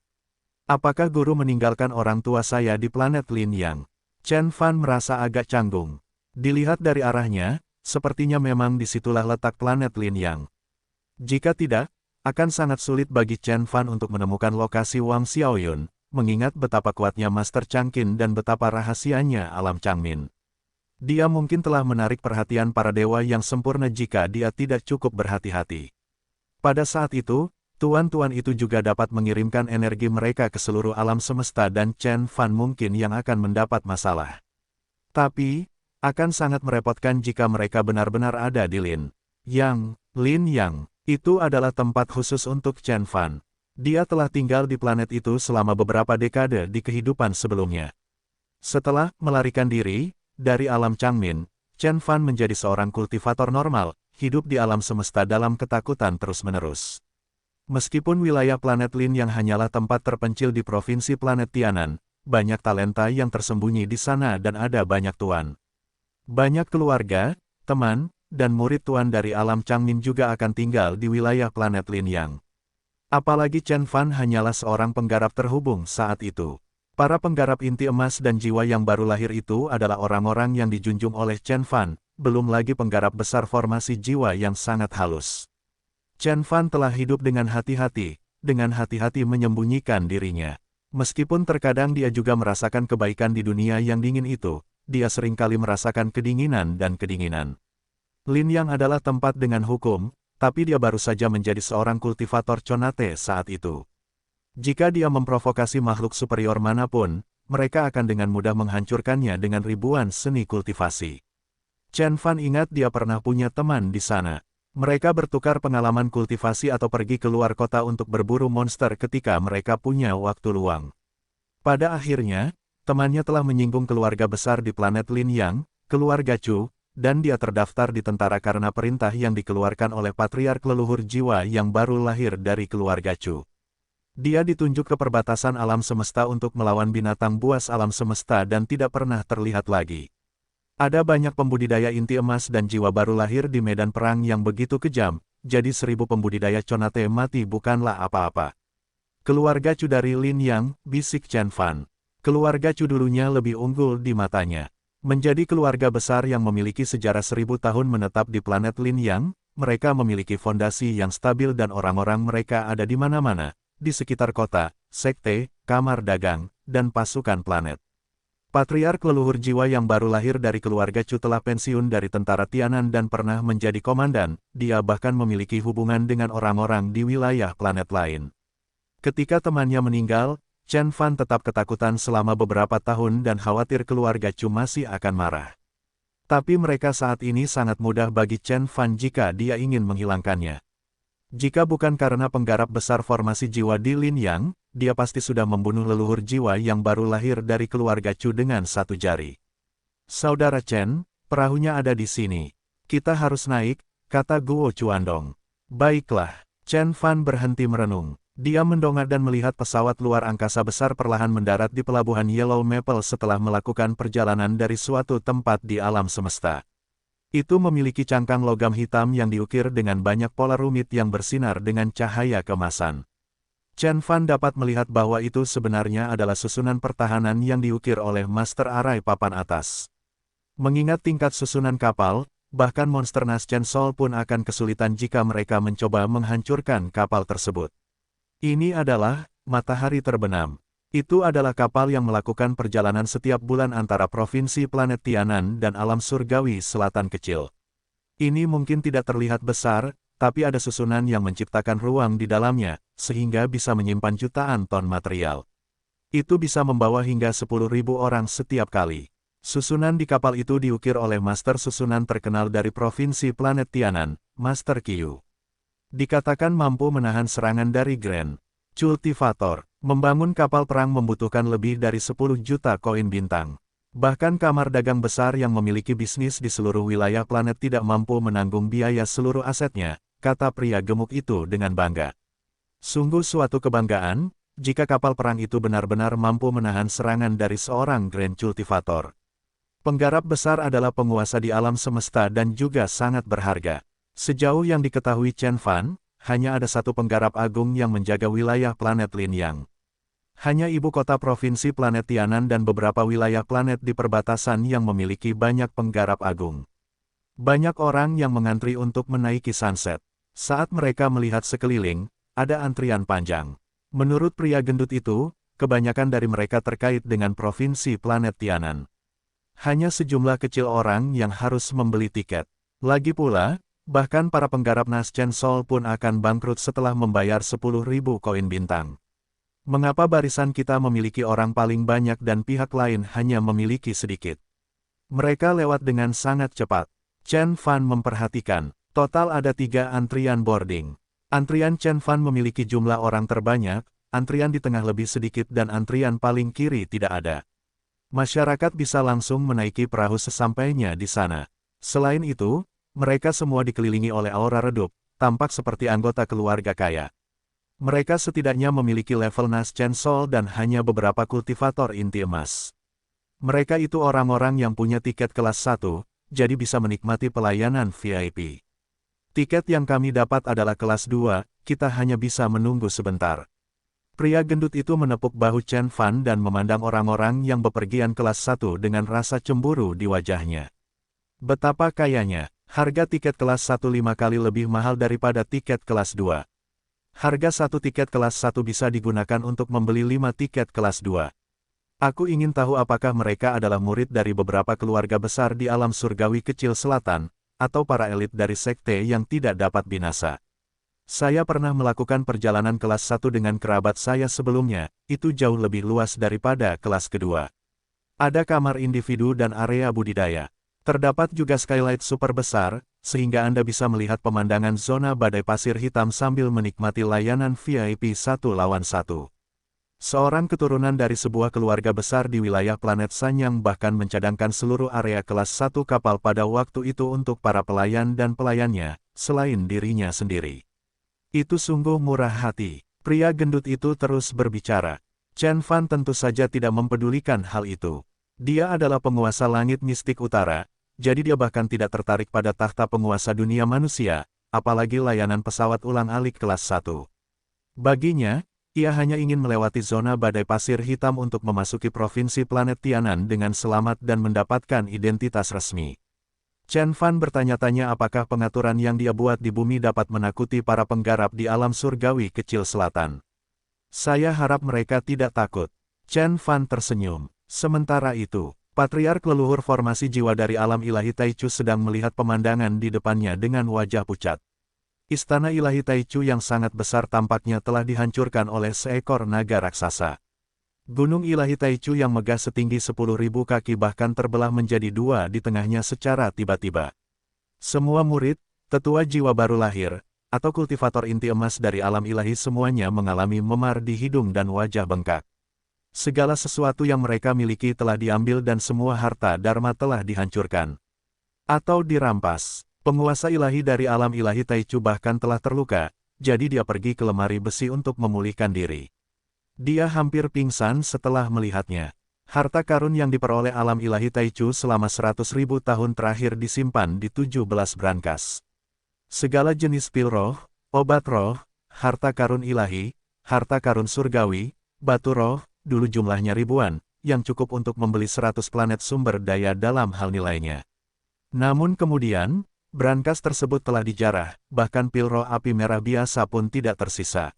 Apakah guru meninggalkan orang tua saya di planet Lin Yang? Chen Fan merasa agak canggung. Dilihat dari arahnya, sepertinya memang disitulah letak planet Lin Yang. Jika tidak, akan sangat sulit bagi Chen Fan untuk menemukan lokasi Wang Xiaoyun, mengingat betapa kuatnya Master Changqin dan betapa rahasianya alam Changmin. Dia mungkin telah menarik perhatian para dewa yang sempurna jika dia tidak cukup berhati-hati. Pada saat itu, tuan-tuan itu juga dapat mengirimkan energi mereka ke seluruh alam semesta dan Chen Fan mungkin yang akan mendapat masalah. Tapi, akan sangat merepotkan jika mereka benar-benar ada di Lin Yang. Itu adalah tempat khusus untuk Chen Fan. Dia telah tinggal di planet itu selama beberapa dekade di kehidupan sebelumnya. Setelah melarikan diri dari alam Changmin, Chen Fan menjadi seorang kultivator normal, hidup di alam semesta dalam ketakutan terus-menerus. Meskipun wilayah planet Lin yang hanyalah tempat terpencil di provinsi planet Tianan, banyak talenta yang tersembunyi di sana dan ada banyak tuan. Banyak keluarga, teman, dan murid tuan dari alam Changmin juga akan tinggal di wilayah planet Lin Yang. Apalagi Chen Fan hanyalah seorang penggarap terhubung saat itu. Para penggarap inti emas dan jiwa yang baru lahir itu adalah orang-orang yang dijunjung oleh Chen Fan, belum lagi penggarap besar formasi jiwa yang sangat halus. Chen Fan telah hidup dengan hati-hati menyembunyikan dirinya. Meskipun terkadang dia juga merasakan kebaikan di dunia yang dingin itu, dia seringkali merasakan kedinginan. Lin Yang adalah tempat dengan hukum, tapi dia baru saja menjadi seorang kultivator Conate saat itu. Jika dia memprovokasi makhluk superior manapun, mereka akan dengan mudah menghancurkannya dengan ribuan seni kultivasi. Chen Fan ingat dia pernah punya teman di sana. Mereka bertukar pengalaman kultivasi atau pergi keluar kota untuk berburu monster ketika mereka punya waktu luang. Pada akhirnya, temannya telah menyinggung keluarga besar di planet Lin Yang, keluarga Chu, dan dia terdaftar di tentara karena perintah yang dikeluarkan oleh patriark leluhur jiwa yang baru lahir dari keluarga Chu. Dia ditunjuk ke perbatasan alam semesta untuk melawan binatang buas alam semesta dan tidak pernah terlihat lagi. Ada banyak pembudidaya inti emas dan jiwa baru lahir di medan perang yang begitu kejam, jadi 1000 pembudidaya Conate mati bukanlah apa-apa. Keluarga Chu dari Lin Yang, bisik Chen Fan. Keluarga Chu dulunya lebih unggul di matanya. Menjadi keluarga besar yang memiliki sejarah 1000 tahun menetap di planet Lin Yang, mereka memiliki fondasi yang stabil dan orang-orang mereka ada di mana-mana, di sekitar kota, sekte, kamar dagang, dan pasukan planet. Patriark leluhur jiwa yang baru lahir dari keluarga Chu telah pensiun dari tentara Tianan dan pernah menjadi komandan, dia bahkan memiliki hubungan dengan orang-orang di wilayah planet lain. Ketika temannya meninggal, Chen Fan tetap ketakutan selama beberapa tahun dan khawatir keluarga Chu masih akan marah. Tapi mereka saat ini sangat mudah bagi Chen Fan jika dia ingin menghilangkannya. Jika bukan karena penggarap besar formasi jiwa di Lin Yang, dia pasti sudah membunuh leluhur jiwa yang baru lahir dari keluarga Chu dengan satu jari. Saudara Chen, perahunya ada di sini. Kita harus naik, kata Guo Chuandong. Baiklah, Chen Fan berhenti merenung. Dia mendongak dan melihat pesawat luar angkasa besar perlahan mendarat di pelabuhan Yellow Maple setelah melakukan perjalanan dari suatu tempat di alam semesta. Itu memiliki cangkang logam hitam yang diukir dengan banyak pola rumit yang bersinar dengan cahaya kemasan. Chen Fan dapat melihat bahwa itu sebenarnya adalah susunan pertahanan yang diukir oleh Master Arai papan atas. Mengingat tingkat susunan kapal, bahkan monster Naschen Sol pun akan kesulitan jika mereka mencoba menghancurkan kapal tersebut. Ini adalah matahari terbenam. Itu adalah kapal yang melakukan perjalanan setiap bulan antara provinsi planet Tianan dan alam surgawi selatan kecil. Ini mungkin tidak terlihat besar, tapi ada susunan yang menciptakan ruang di dalamnya, sehingga bisa menyimpan jutaan ton material. Itu bisa membawa hingga 10.000 orang setiap kali. Susunan di kapal itu diukir oleh master susunan terkenal dari provinsi planet Tianan, Master Qiu. Dikatakan mampu menahan serangan dari Grand Cultivator. Membangun kapal perang membutuhkan lebih dari 10 juta koin bintang. Bahkan kamar dagang besar yang memiliki bisnis di seluruh wilayah planet tidak mampu menanggung biaya seluruh asetnya, kata pria gemuk itu dengan bangga. Sungguh suatu kebanggaan, jika kapal perang itu benar-benar mampu menahan serangan dari seorang Grand Cultivator. Penggarap besar adalah penguasa di alam semesta dan juga sangat berharga. Sejauh yang diketahui Chen Fan, hanya ada satu penggarap agung yang menjaga wilayah planet Lin Yang. Hanya ibu kota provinsi planet Tianan dan beberapa wilayah planet di perbatasan yang memiliki banyak penggarap agung. Banyak orang yang mengantri untuk menaiki sunset. Saat mereka melihat sekeliling, ada antrian panjang. Menurut pria gendut itu, kebanyakan dari mereka terkait dengan provinsi planet Tianan. Hanya sejumlah kecil orang yang harus membeli tiket. Lagi pula, bahkan para penggarap Naschen Sol pun akan bangkrut setelah membayar 10.000 koin bintang. Mengapa barisan kita memiliki orang paling banyak dan pihak lain hanya memiliki sedikit? Mereka lewat dengan sangat cepat. Chen Fan memperhatikan, total ada 3 antrian boarding. Antrian Chen Fan memiliki jumlah orang terbanyak, antrian di tengah lebih sedikit dan antrian paling kiri tidak ada. Masyarakat bisa langsung menaiki perahu sesampainya di sana. Selain itu, mereka semua dikelilingi oleh aura redup, tampak seperti anggota keluarga kaya. Mereka setidaknya memiliki level Naschen Sol dan hanya beberapa kultivator inti emas. Mereka itu orang-orang yang punya tiket kelas 1, jadi bisa menikmati pelayanan VIP. Tiket yang kami dapat adalah kelas 2, kita hanya bisa menunggu sebentar. Pria gendut itu menepuk bahu Chen Fan dan memandang orang-orang yang bepergian kelas 1 dengan rasa cemburu di wajahnya. Betapa kayanya, harga tiket kelas 1 5 kali lebih mahal daripada tiket kelas 2. Harga satu tiket kelas 1 bisa digunakan untuk membeli 5 tiket kelas 2. Aku ingin tahu apakah mereka adalah murid dari beberapa keluarga besar di alam surgawi kecil selatan, atau para elit dari sekte yang tidak dapat binasa. Saya pernah melakukan perjalanan kelas 1 dengan kerabat saya sebelumnya, itu jauh lebih luas daripada kelas kedua. Ada kamar individu dan area budidaya. Terdapat juga skylight super besar, sehingga Anda bisa melihat pemandangan zona badai pasir hitam sambil menikmati layanan VIP 1-lawan-1. Seorang keturunan dari sebuah keluarga besar di wilayah planet Sanyang bahkan mencadangkan seluruh area kelas 1 kapal pada waktu itu untuk para pelayan dan pelayannya, selain dirinya sendiri. Itu sungguh murah hati. Pria gendut itu terus berbicara. Chen Fan tentu saja tidak mempedulikan hal itu. Dia adalah penguasa langit mistik utara, jadi dia bahkan tidak tertarik pada takhta penguasa dunia manusia, apalagi layanan pesawat ulang-alik kelas 1. Baginya, ia hanya ingin melewati zona badai pasir hitam untuk memasuki provinsi planet Tianan dengan selamat dan mendapatkan identitas resmi. Chen Fan bertanya-tanya apakah pengaturan yang dia buat di bumi dapat menakuti para penggarap di alam surgawi kecil selatan. Saya harap mereka tidak takut. Chen Fan tersenyum. Sementara itu, patriark leluhur formasi jiwa dari alam ilahi Taichu sedang melihat pemandangan di depannya dengan wajah pucat. Istana ilahi Taichu yang sangat besar tampaknya telah dihancurkan oleh seekor naga raksasa. Gunung ilahi Taichu yang megah setinggi 10.000 kaki bahkan terbelah menjadi dua di tengahnya secara tiba-tiba. Semua murid, tetua jiwa baru lahir, atau kultivator inti emas dari alam ilahi semuanya mengalami memar di hidung dan wajah bengkak. Segala sesuatu yang mereka miliki telah diambil dan semua harta dharma telah dihancurkan. Atau dirampas. Penguasa ilahi dari alam ilahi Taichu bahkan telah terluka, jadi dia pergi ke lemari besi untuk memulihkan diri. Dia hampir pingsan setelah melihatnya. Harta karun yang diperoleh alam ilahi Taichu selama 100.000 tahun terakhir disimpan di 17 brankas. Segala jenis pil roh, obat roh, harta karun ilahi, harta karun surgawi, batu roh, dulu jumlahnya ribuan, yang cukup untuk membeli 100 planet sumber daya dalam hal nilainya. Namun kemudian, brankas tersebut telah dijarah, bahkan pil roh api merah biasa pun tidak tersisa.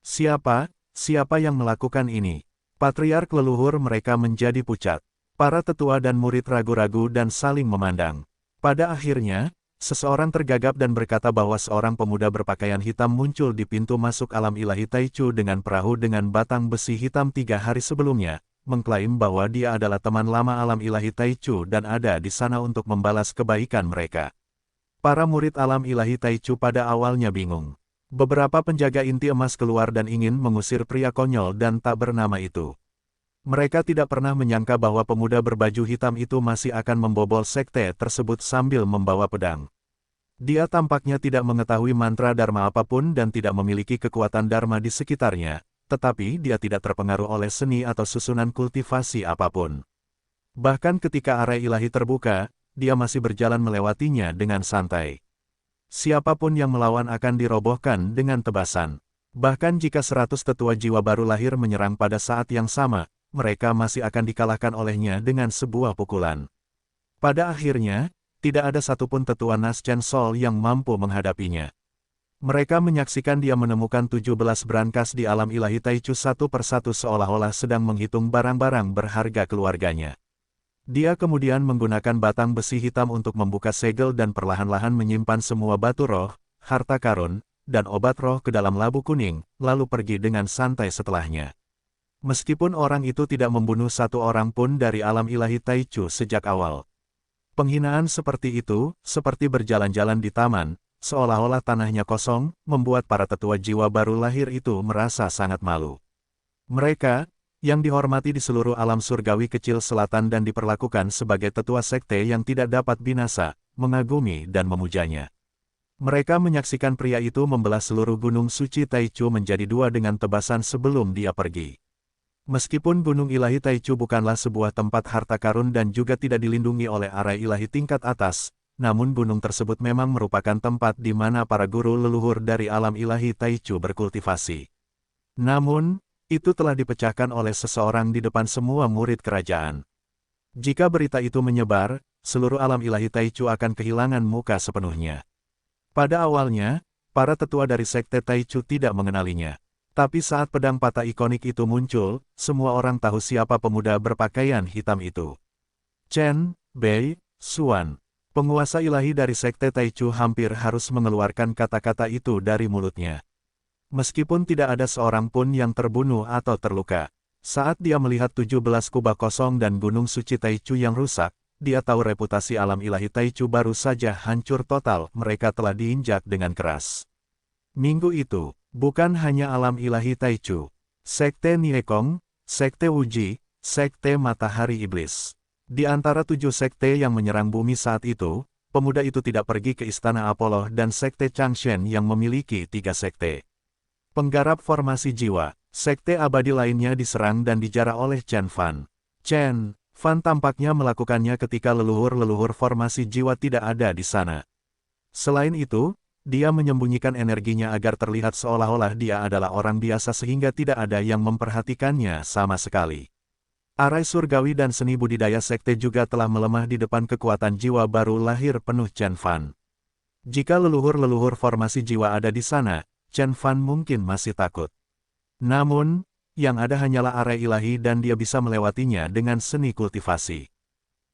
Siapa yang melakukan ini? Patriark leluhur mereka menjadi pucat. Para tetua dan murid ragu-ragu dan saling memandang. Pada akhirnya, seseorang tergagap dan berkata bahwa seorang pemuda berpakaian hitam muncul di pintu masuk alam ilahi Taichu dengan perahu dengan batang besi hitam 3 hari sebelumnya, mengklaim bahwa dia adalah teman lama alam ilahi Taichu dan ada di sana untuk membalas kebaikan mereka. Para murid alam ilahi Taichu pada awalnya bingung. Beberapa penjaga inti emas keluar dan ingin mengusir pria konyol dan tak bernama itu. Mereka tidak pernah menyangka bahwa pemuda berbaju hitam itu masih akan membobol sekte tersebut sambil membawa pedang. Dia tampaknya tidak mengetahui mantra dharma apapun dan tidak memiliki kekuatan dharma di sekitarnya, tetapi dia tidak terpengaruh oleh seni atau susunan kultivasi apapun. Bahkan ketika area ilahi terbuka, dia masih berjalan melewatinya dengan santai. Siapapun yang melawan akan dirobohkan dengan tebasan. Bahkan jika 100 tetua jiwa baru lahir menyerang pada saat yang sama, mereka masih akan dikalahkan olehnya dengan sebuah pukulan. Pada akhirnya, tidak ada satupun tetua Nas Chen Sol yang mampu menghadapinya. Mereka menyaksikan dia menemukan 17 brankas di alam ilahi Taichu satu persatu seolah-olah sedang menghitung barang-barang berharga keluarganya. Dia kemudian menggunakan batang besi hitam untuk membuka segel dan perlahan-lahan menyimpan semua batu roh, harta karun, dan obat roh ke dalam labu kuning, lalu pergi dengan santai setelahnya. Meskipun orang itu tidak membunuh satu orang pun dari alam ilahi Taichu sejak awal. Penghinaan seperti itu, seperti berjalan-jalan di taman, seolah-olah tanahnya kosong, membuat para tetua jiwa baru lahir itu merasa sangat malu. Mereka, yang dihormati di seluruh alam surgawi kecil selatan dan diperlakukan sebagai tetua sekte yang tidak dapat binasa, mengagumi dan memujanya. Mereka menyaksikan pria itu membelah seluruh gunung suci Taichu menjadi dua dengan tebasan sebelum dia pergi. Meskipun Gunung Ilahi Taichu bukanlah sebuah tempat harta karun dan juga tidak dilindungi oleh arai ilahi tingkat atas, namun gunung tersebut memang merupakan tempat di mana para guru leluhur dari alam ilahi Taichu berkultivasi. Namun, itu telah dipecahkan oleh seseorang di depan semua murid kerajaan. Jika berita itu menyebar, seluruh alam ilahi Taichu akan kehilangan muka sepenuhnya. Pada awalnya, para tetua dari sekte Taichu tidak mengenalinya. Tapi saat pedang patah ikonik itu muncul, semua orang tahu siapa pemuda berpakaian hitam itu. Chen Bei Xuan, penguasa ilahi dari sekte Taichu, hampir harus mengeluarkan kata-kata itu dari mulutnya. Meskipun tidak ada seorang pun yang terbunuh atau terluka. Saat dia melihat 17 kubah kosong dan gunung suci Taichu yang rusak, dia tahu reputasi alam ilahi Taichu baru saja hancur total, mereka telah diinjak dengan keras. Minggu itu, bukan hanya alam ilahi Taichu, sekte Niekong, sekte Wuji, sekte Matahari Iblis. Di antara 7 sekte yang menyerang bumi saat itu, pemuda itu tidak pergi ke Istana Apollo dan sekte Changshen yang memiliki 3 sekte. Penggarap formasi jiwa, sekte abadi lainnya diserang dan dijarah oleh Chen Fan. Chen Fan tampaknya melakukannya ketika leluhur-leluhur formasi jiwa tidak ada di sana. Selain itu, dia menyembunyikan energinya agar terlihat seolah-olah dia adalah orang biasa sehingga tidak ada yang memperhatikannya sama sekali. Arai surgawi dan seni budidaya sekte juga telah melemah di depan kekuatan jiwa baru lahir penuh Chen Fan. Jika leluhur-leluhur formasi jiwa ada di sana, Chen Fan mungkin masih takut. Namun, yang ada hanyalah arai ilahi dan dia bisa melewatinya dengan seni kultivasi.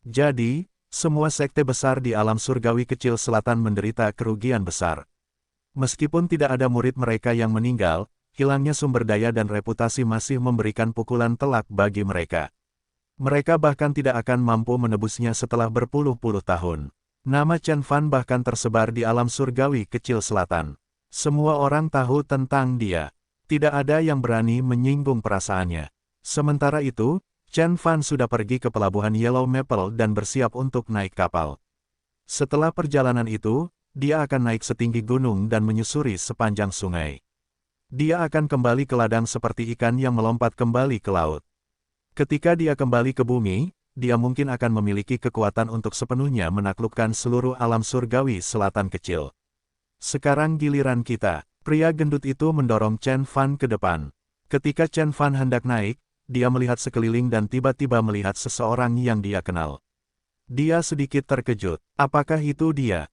Jadi, semua sekte besar di alam surgawi kecil selatan menderita kerugian besar. Meskipun tidak ada murid mereka yang meninggal, hilangnya sumber daya dan reputasi masih memberikan pukulan telak bagi mereka. Mereka bahkan tidak akan mampu menebusnya setelah berpuluh-puluh tahun. Nama Chen Fan bahkan tersebar di alam surgawi kecil selatan. Semua orang tahu tentang dia. Tidak ada yang berani menyinggung perasaannya. Sementara itu, Chen Fan sudah pergi ke pelabuhan Yellow Maple dan bersiap untuk naik kapal. Setelah perjalanan itu, dia akan naik setinggi gunung dan menyusuri sepanjang sungai. Dia akan kembali ke ladang seperti ikan yang melompat kembali ke laut. Ketika dia kembali ke bumi, dia mungkin akan memiliki kekuatan untuk sepenuhnya menaklukkan seluruh alam surgawi selatan kecil. Sekarang giliran kita. Pria gendut itu mendorong Chen Fan ke depan. Ketika Chen Fan hendak naik, dia melihat sekeliling dan tiba-tiba melihat seseorang yang dia kenal. Dia sedikit terkejut. Apakah itu dia?